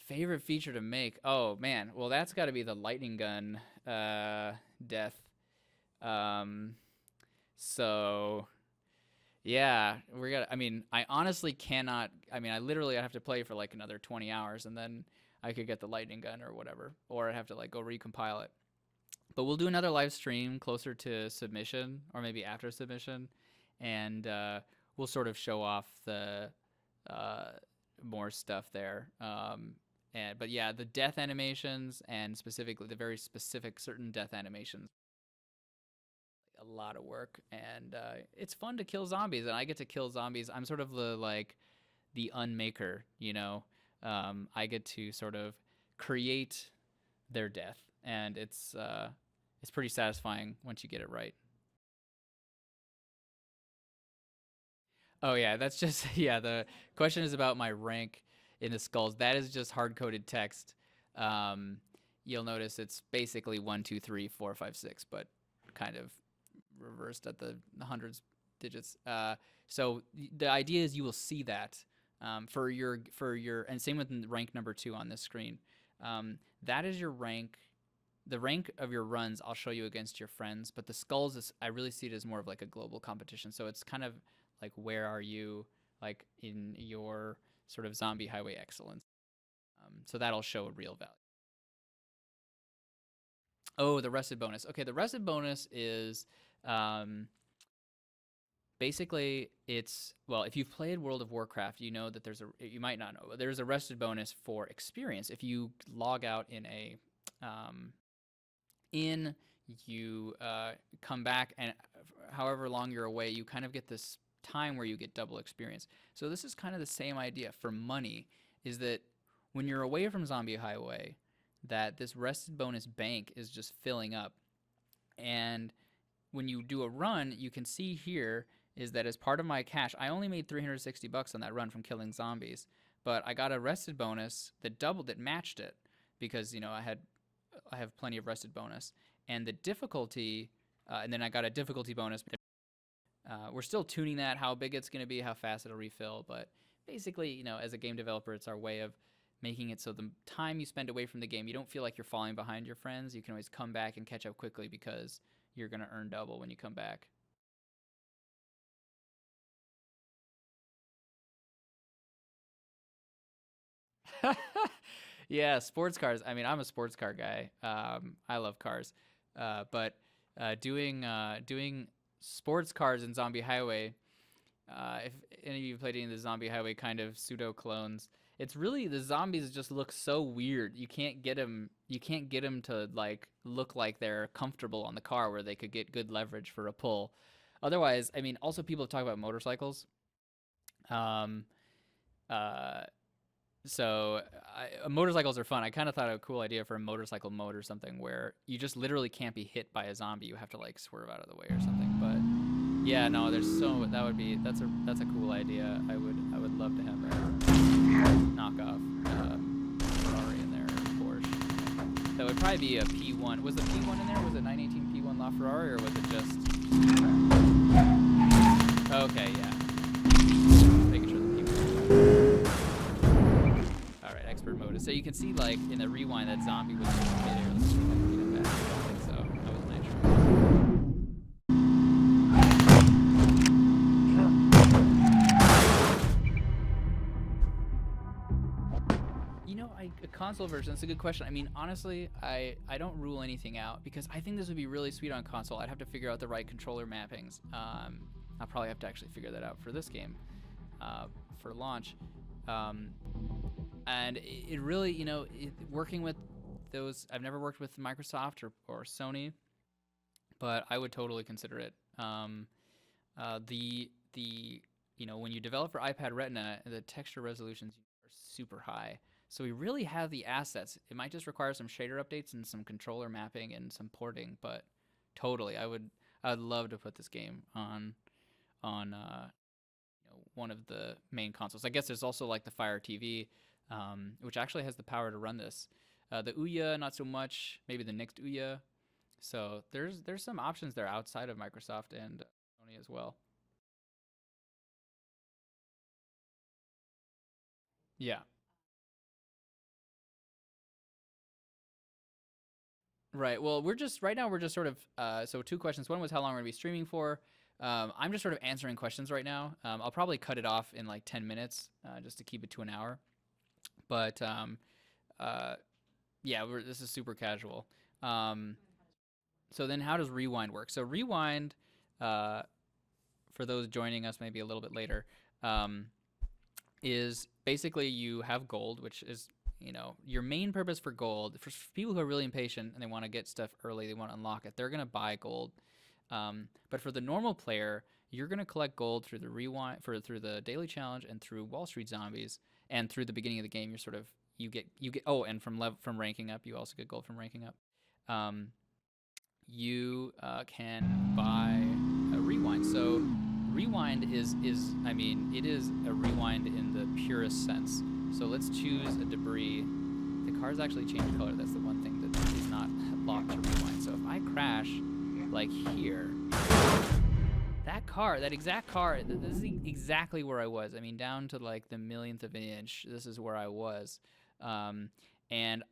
favorite feature to make? Oh man, well that's got to be the lightning gun death. So yeah, I mean, I honestly cannot. I mean, I have to play for like another 20 hours, and then I could get the lightning gun or whatever, or I'd have to like go recompile it. But we'll do another live stream closer to submission, or maybe after submission, and we'll sort of show off the more stuff there. But yeah, the death animations, and specifically the very specific certain death animations, a lot of work, and it's fun to kill zombies, and I get to kill zombies. I'm sort of the unmaker, you know. I get to sort of create their death, and it's pretty satisfying once you get it right. Oh yeah, that's just yeah. The question is about my rank in the skulls. That is just hard coded text. Um, you'll notice it's basically 1, 2, 3, 4, 5, 6, but kind of reversed at the hundreds digits. So the idea is you will see that for your and same with rank number 2 on this screen. That is your rank. The rank of your runs I'll show you against your friends, but the skulls is I really see it as more of like a global competition. So it's kind of like where are you like in your sort of zombie highway excellence. So that'll show a real value. Oh, the rested bonus. Okay, the rested bonus is um, basically it's well, if you've played World of Warcraft, you know that you might not know, but there's a rested bonus for experience. If you log out in a um, in you come back, and however long you're away, you kind of get this time where you get double experience. So this is kind of the same idea for money, is that when you're away from Zombie Highway, that this rested bonus bank is just filling up. And when you do a run, you can see here is that as part of my cash, I only made $360 on that run from killing zombies, but I got a rested bonus that doubled it, matched it, because you know I have plenty of rested bonus, and the difficulty, and then I got a difficulty bonus. We're still tuning that, how big it's going to be, how fast it'll refill, but basically, you know, as a game developer, it's our way of making it so the time you spend away from the game, you don't feel like you're falling behind your friends. You can always come back and catch up quickly because you're going to earn double when you come back. Yeah, sports cars. I mean, I'm a sports car guy. I love cars, but doing sports cars in Zombie Highway. If any of you played any of the Zombie Highway kind of pseudo clones, it's really the zombies just look so weird. You can't get them. You can't get them to like look like they're comfortable on the car where they could get good leverage for a pull. Otherwise, I mean, also people talk about motorcycles. Um, uh, Motorcycles are fun. I kind of thought of a cool idea for a motorcycle mode or something where you just literally can't be hit by a zombie. You have to like swerve out of the way or something. But yeah, no, that's a cool idea. I would love to have a knockoff Ferrari in there, Porsche. That would probably be a P1. Was the P1 in there? Was it 918 P1 LaFerrari, or was it just? Okay, yeah. Making sure the P1. All right, expert mode. So you can see, like in the rewind, that zombie was in midair. Let's see if I can get it back. I don't think so. That was nitro. You know, a console version. That's a good question. I mean, honestly, I don't rule anything out because I think this would be really sweet on console. I'd have to figure out the right controller mappings. I'll probably have to actually figure that out for this game, for launch. Um, and it really, you know, working with those, I've never worked with Microsoft or Sony, but I would totally consider it. The you know, when you develop for iPad Retina, the texture resolutions are super high. So we really have the assets. It might just require some shader updates and some controller mapping and some porting, but totally, I would love to put this game on you know, one of the main consoles. I guess there's also like the Fire TV, which actually has the power to run this. The Ouya, not so much. Maybe the next Ouya. So there's some options there outside of Microsoft and Sony as well. Yeah. Right. Well, we're just right now. We're just sort of so two questions. One was how long we're gonna be streaming for. I'm just sort of answering questions right now. I'll probably cut it off in like 10 minutes just to keep it to an hour. But uh, yeah, this is super casual. Um, so then, how does Rewind work? So Rewind, uh, for those joining us maybe a little bit later, um, is basically you have gold, which is, your main purpose for gold. For people who are really impatient and they want to get stuff early, they want to unlock it, they're going to buy gold. But for the normal player, you're going to collect gold through the through the daily challenge and through Wall Street Zombies, and through the beginning of the game. You get and from ranking up, you also get gold from ranking up. You can buy a rewind. So rewind is it is a rewind in the purest sense. So let's choose a debris. The cars actually change color. That's the one thing that is not locked to rewind. So if I crash like here, that exact car, this is exactly where I was. I mean, down to like the millionth of an inch, this is where I was. And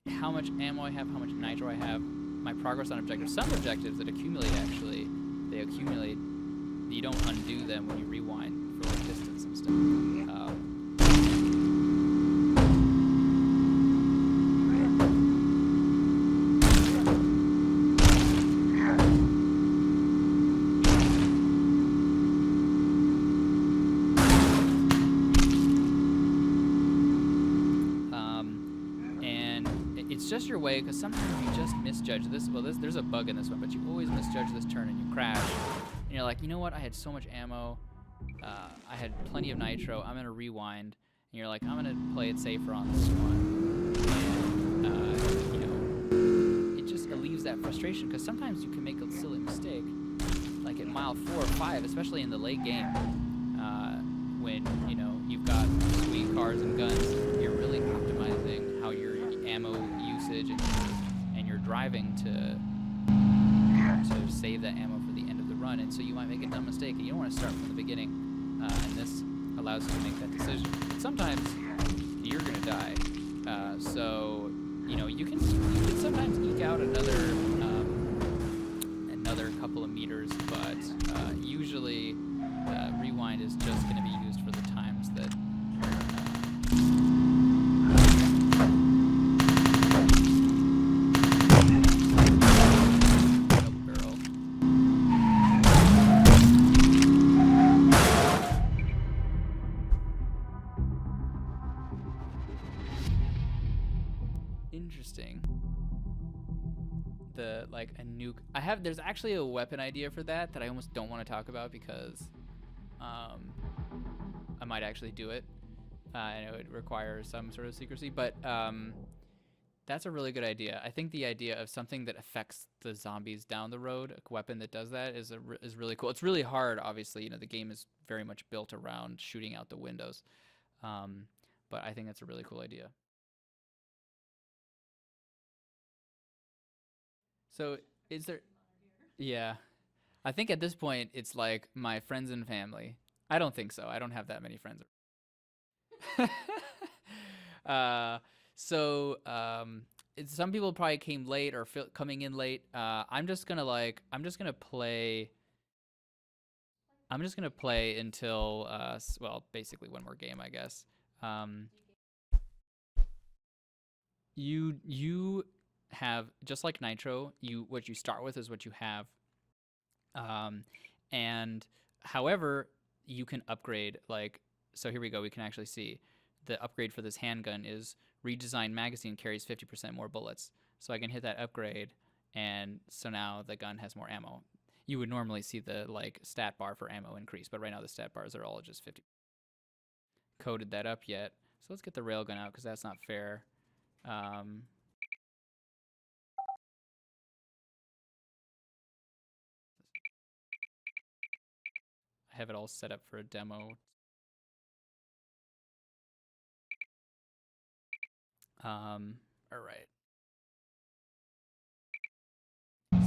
how much ammo I have, how much nitro I have, my progress on objectives. Some objectives that accumulate, actually, they accumulate. You don't undo them when you rewind for like distance and stuff. Just your way, because sometimes you just misjudge this. Well, there's a bug in this one, but you always misjudge this turn and you crash. And you're like, you know what? I had so much ammo. I had plenty of nitro. I'm gonna rewind. And you're like, I'm gonna play it safer on this one. And it just relieves that frustration, because sometimes you can make a silly mistake, like at mile 4 or 5, especially in the late game, when you've got sweet cars and guns. You're really optimizing how your ammo usage and you're driving to save that ammo for the end of the run, and so you might make a dumb mistake, and you don't want to start from the beginning, and this allows you to make that decision. Sometimes you're gonna die, so you can sometimes eke out another couple of meters, but usually rewind is just going to be used for the times that interesting. A nuke. There's actually a weapon idea for that I almost don't want to talk about, because I might actually do it. I know it requires some sort of secrecy, but that's a really good idea. I think the idea of something that affects the zombies down the road, a weapon that does that, is really cool. It's really hard, obviously. The game is very much built around shooting out the windows, but I think that's a really cool idea. So is there? Yeah, I think at this point it's like my friends and family. I don't think so. I don't have that many friends. Some people probably came late or coming in late. I'm just gonna play until basically one more game, I guess. You have, just like Nitro, what you start with is what you have, and however you can upgrade. So here we go. We can actually see the upgrade for this handgun is redesigned magazine carries 50% more bullets. So I can hit that upgrade, and so now the gun has more ammo. You would normally see the stat bar for ammo increase, but right now the stat bars are all just 50. Coded that up yet? So let's get the railgun out, because that's not fair. I have it all set up for a demo. All right.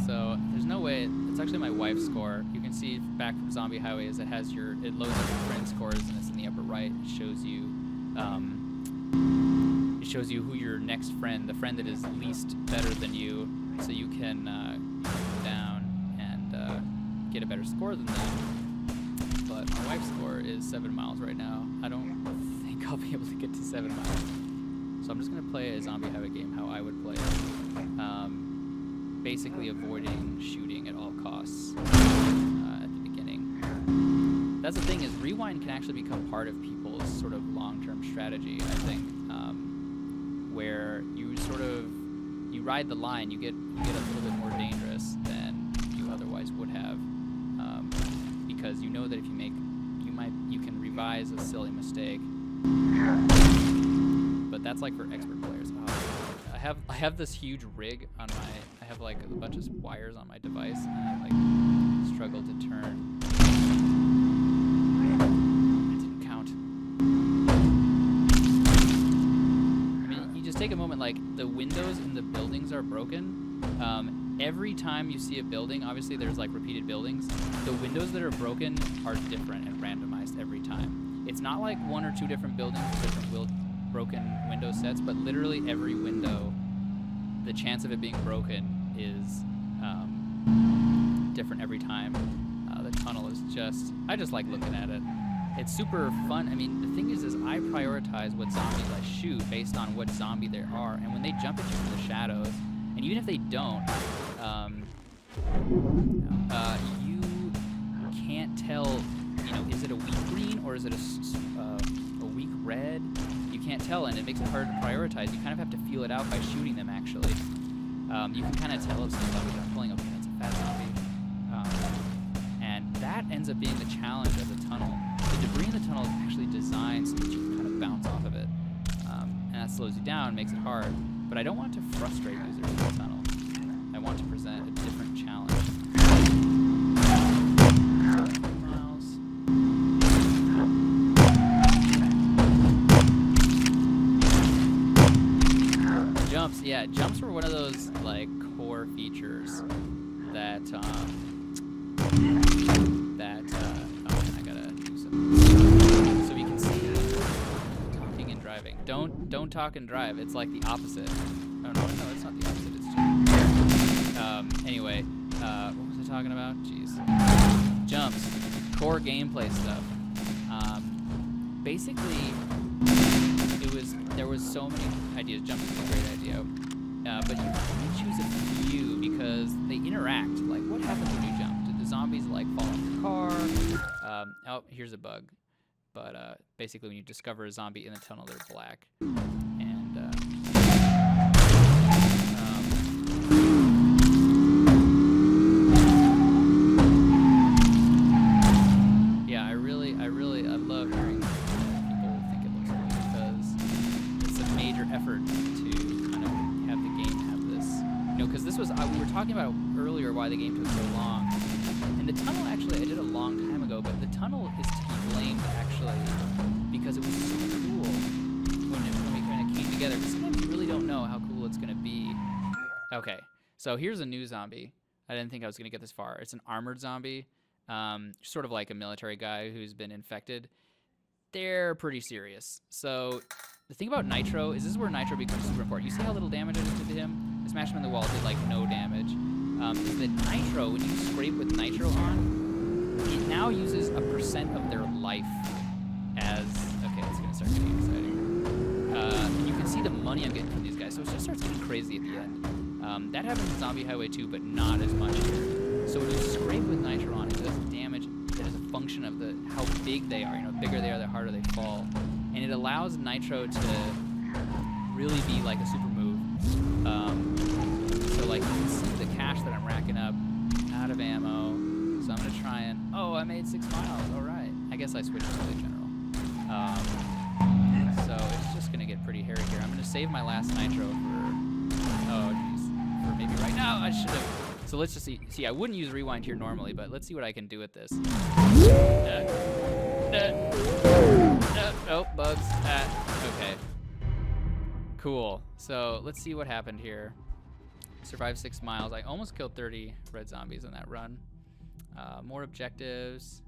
So there's no way. It's actually my wife's score. You can see back from Zombie Highway is it loads up your friend scores, and it's in the upper right. It shows you who your next friend, the friend that is least better than you, so you can go down and get a better score than them. But my wife's score is 7 miles right now. I don't think I'll be able to get to 7 miles. So I'm just going to play a Zombie Highway game how I would play it. Basically avoiding shooting at all costs at the beginning. that's the thing, is rewind can actually become part of people's sort of long-term strategy, I think, where you sort of, you ride the line, you get a little bit more dangerous than you otherwise would have, because you know that if you make, you can revise a silly mistake, but that's like for expert players. I have this huge rig on my, I have like a bunch of wires on my device, and I like struggle to turn. It didn't count. I mean, you just take a moment, like the windows in the buildings are broken. Every time you see a building, obviously there's like repeated buildings. The windows that are broken are different and randomized every time. It's not like one or two different buildings with different broken window sets, but literally every window, the chance of it being broken is different every time. The tunnel is just, I just like looking at it. It's super fun. I mean, the thing is I prioritize what zombies I shoot based on what zombie there are, and when they jump at you from the shadows, and even if they don't, you can't tell, you know, is it a weak green or is it a weak red? You can't tell, and it makes it harder to prioritize. You kind of have to feel it out by shooting them, actually. You can kind of tell if some zombies are pulling, okay, that's a fat zombie. And that ends up being the challenge of the tunnel. The debris in the tunnel is actually designed so that you can kind of bounce off of it. And that slows you down, makes it hard. But I don't want to frustrate users in the tunnel. I want to present a different challenge. Jumps, yeah, jumps were one of those like core features that I gotta do some, so you can see talking and driving. Don't talk and drive. It's like the opposite. Oh no, it's not the opposite. It's just anyway. What was I talking about? Jeez. Jumps, core gameplay stuff. Basically, there was so many ideas. Jumps is a great idea, but you choose a few because they interact. Like, what happens when you jump? Do the zombies like fall off your car? Oh, here's a bug. But basically, when you discover a zombie in the tunnel, they're black. And yeah, I love hearing people think it looks cool, because it's a major effort to kind of have the game have this. You know, because this was, we were talking about earlier why the game took so long. And the tunnel, actually, I did a long time ago, but the tunnel is to be blamed, actually, because it was so cool when we kind of came together. But sometimes you really don't know how cool it's going to be. Okay, so here's a new zombie. I didn't think I was going to get this far. It's an armored zombie, sort of like a military guy who's been infected. They're pretty serious. So the thing about Nitro is this is where Nitro becomes super important. You see how little damage I just did to him? I smashed him in the wall, did like no damage. Is that Nitro, when you scrape with Nitro on, it now uses a % of their life as, okay, it's gonna start getting exciting. And you can see the money I'm getting from these guys, so it just starts getting crazy at the end. That happens in Zombie Highway 2, but not as much here. So when you scrape with Nitro on, it does damage that is a function of how big they are. You know, the bigger they are, the harder they fall. And it allows Nitro to really be like a super move. So like you can see the cash that I'm racking up, out of ammo. So I'm gonna try and, oh, I made 6 miles, all right. I guess I switched to the general. So it's just gonna get pretty hairy here. I'm gonna save my last Nitro for maybe right now. I should have. So let's just see, I wouldn't use rewind here normally, but let's see what I can do with this. Oh, bugs. Okay. Cool. So let's see what happened here. Survived 6 miles. I almost killed 30 red zombies on that run. More objectives.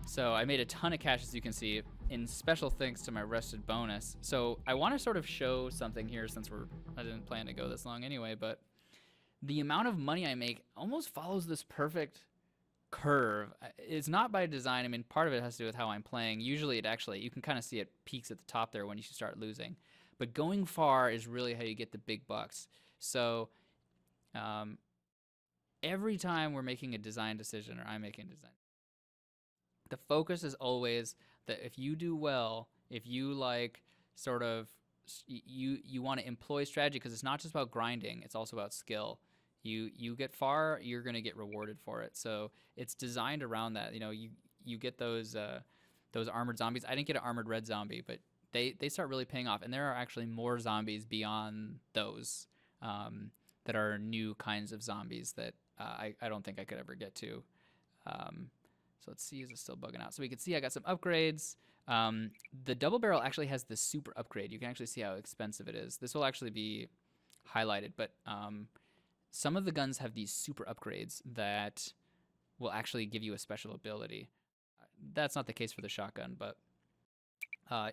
So I made a ton of cash, as you can see, in special thanks to my rested bonus. So I want to sort of show something here, since I didn't plan to go this long anyway, but the amount of money I make almost follows this perfect curve. It's not by design. I mean, part of it has to do with how I'm playing. Usually you can kind of see it peaks at the top there when you start losing. But going far is really how you get the big bucks. So every time we're making a design decision, or I'm making a design, the focus is always that if you do well, if you like sort of you want to employ strategy, because it's not just about grinding, it's also about skill. You get far, you're going to get rewarded for it. So it's designed around that. You get those armored zombies. I didn't get an armored red zombie, but they start really paying off, and there are actually more zombies beyond those, that are new kinds of zombies that I don't think I could ever get to. So let's see, is it still bugging out? So we can see I got some upgrades. The double barrel actually has the super upgrade. You can actually see how expensive it is. This will actually be highlighted, but some of the guns have these super upgrades that will actually give you a special ability. That's not the case for the shotgun, but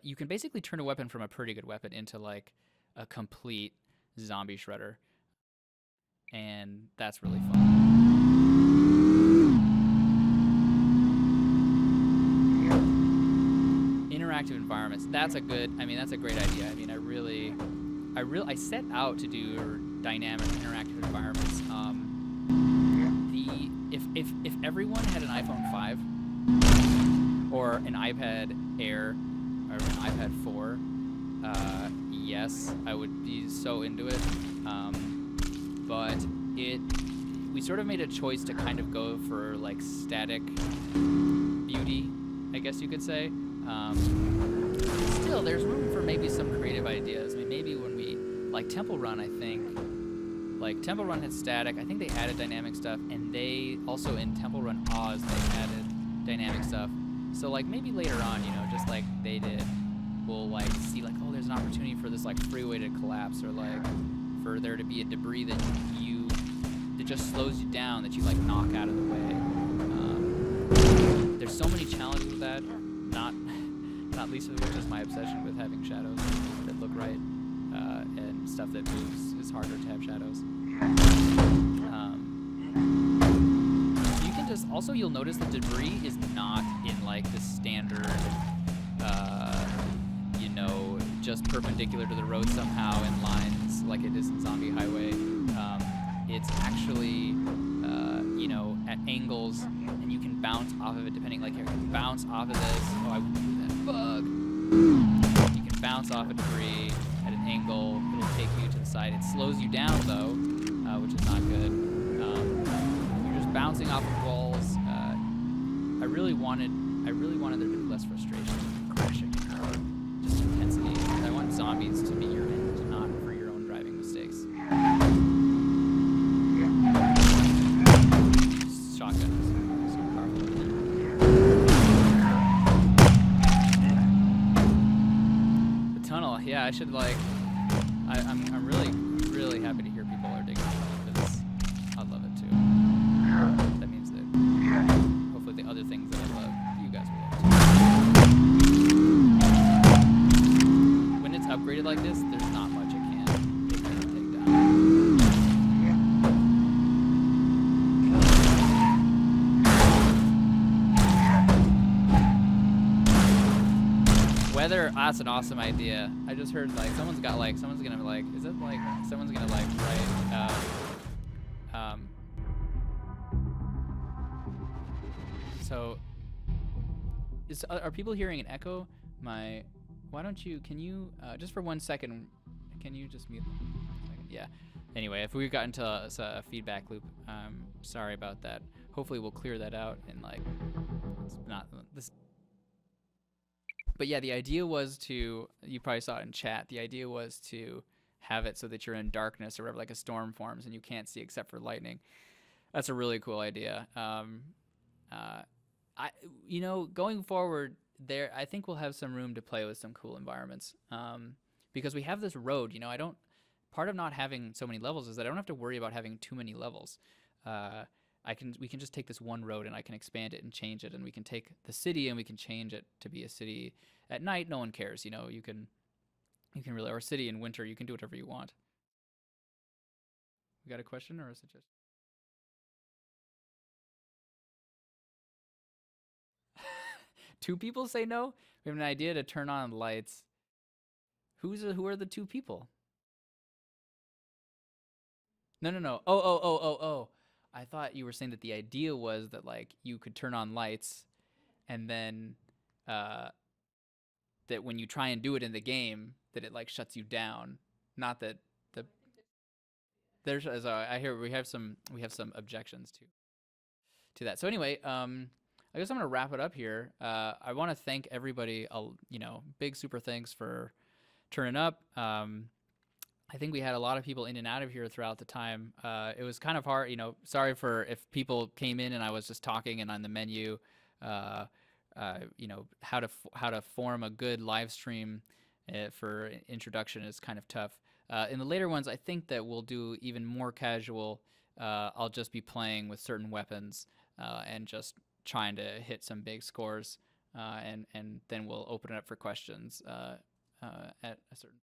you can basically turn a weapon from a pretty good weapon into like a complete zombie shredder, and that's really fun. Interactive environments. That's a great idea. I mean, I set out to do dynamic interactive environments. If everyone had an iPhone 5 or an iPad Air or an iPad 4, yes, I would be so into it. But we sort of made a choice to kind of go for like static beauty, I guess you could say. Still, there's room for maybe some creative ideas. I mean, maybe when we, like Temple Run, I think, like Temple Run had static. I think they added dynamic stuff, and they also in Temple Run Oz, they added dynamic stuff. So like maybe later on, just like they did, we'll like see like, oh, there's an opportunity for this like freeway to collapse, or like for there to be a debris that just slows you down, that you like knock out of the way. There's so many challenges with that. Not least of which is my obsession with having shadows that look right, and stuff that moves is harder to have shadows. You can just also, you'll notice the debris is not in like the standard, just perpendicular to the road somehow in lines like it is in Zombie Highway. It's actually at angles, and you can bounce off of it depending, like here, you can bounce off of this. Oh, I went through that bug. You can bounce off a debris at an angle. It'll take you to the side. It slows you down though, which is not good. You're just bouncing off of walls. I really wanted there to be less frustration, crashing, just intensity. I want zombies to be your end, not for your own driving mistakes. Yeah, I should like. I'm really happy to hear people are digging it, because I love it too. That means that hopefully the other things that I love, you guys will love too. When it's upgraded like this, there's not much it can't take down. That's an awesome idea. I just heard like someone's gonna write so are people hearing an echo? Can you just for 1 second, can you just mute? Yeah. Anyway, if we got into a feedback loop, sorry about that. Hopefully we'll clear that out, and like it's not this. But yeah, the idea was you probably saw it in chat, the idea was to have it so that you're in darkness or wherever like a storm forms and you can't see except for lightning. That's a really cool idea. Going forward, I think we'll have some room to play with some cool environments, because we have this road. Part of not having so many levels is that I don't have to worry about having too many levels. We can just take this one road, and I can expand it and change it, and we can take the city and we can change it to be a city at night. No one cares, you can really, or a city in winter, you can do whatever you want. You got a question or a suggestion? Two people say no? We have an idea to turn on lights. Who are the two people? No. Oh. I thought you were saying that the idea was that like you could turn on lights and then uh, that when you try and do it in the game, that it like shuts you down. Not that the there's as I hear we have some objections to that. So anyway, I guess I'm gonna wrap it up here. I want to thank everybody. Big super thanks for turning up. I think we had a lot of people in and out of here throughout the time. It was kind of hard, sorry for if people came in and I was just talking and on the menu, how to form a good live stream for introduction is kind of tough. In the later ones, I think that we'll do even more casual. I'll just be playing with certain weapons and just trying to hit some big scores, and then we'll open it up for questions at a certain.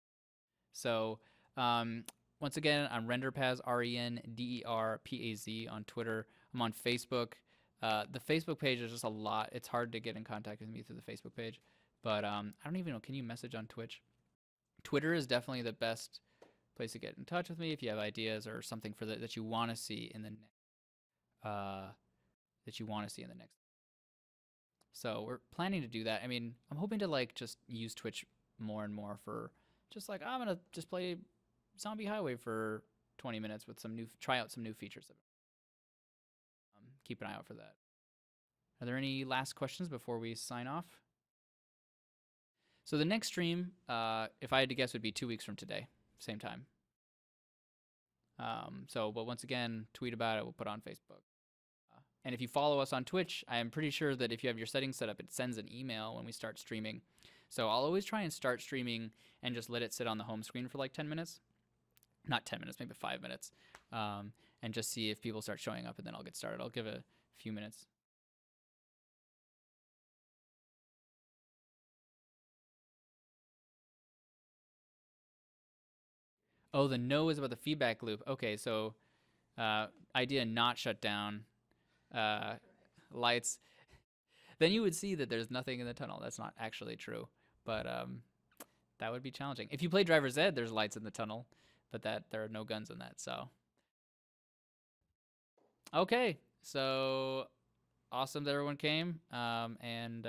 So once again, I'm RenderPaz, RenderPaz on Twitter. I'm on Facebook. The Facebook page is just a lot. It's hard to get in contact with me through the Facebook page. But I don't even know. Can you message on Twitch? Twitter is definitely the best place to get in touch with me if you have ideas or something for that you want to see in the next. So we're planning to do that. I mean, I'm hoping to like just use Twitch more and more for just like I'm gonna just play Zombie Highway for 20 minutes with try out some new features. Keep an eye out for that. Are there any last questions before we sign off? So the next stream, if I had to guess, would be 2 weeks from today, same time. But once again, tweet about it. We'll put it on Facebook. And if you follow us on Twitch, I am pretty sure that if you have your settings set up, it sends an email when we start streaming. So I'll always try and start streaming and just let it sit on the home screen for like 10 minutes. Not 10 minutes, maybe 5 minutes. And just see if people start showing up, and then I'll get started. I'll give it a few minutes. Oh, the no is about the feedback loop. Okay, so idea not shut down lights. Then you would see that there's nothing in the tunnel. That's not actually true, but that would be challenging. If you play Driver's Ed, there's lights in the tunnel, but there are no guns in that. So okay, so awesome that everyone came, and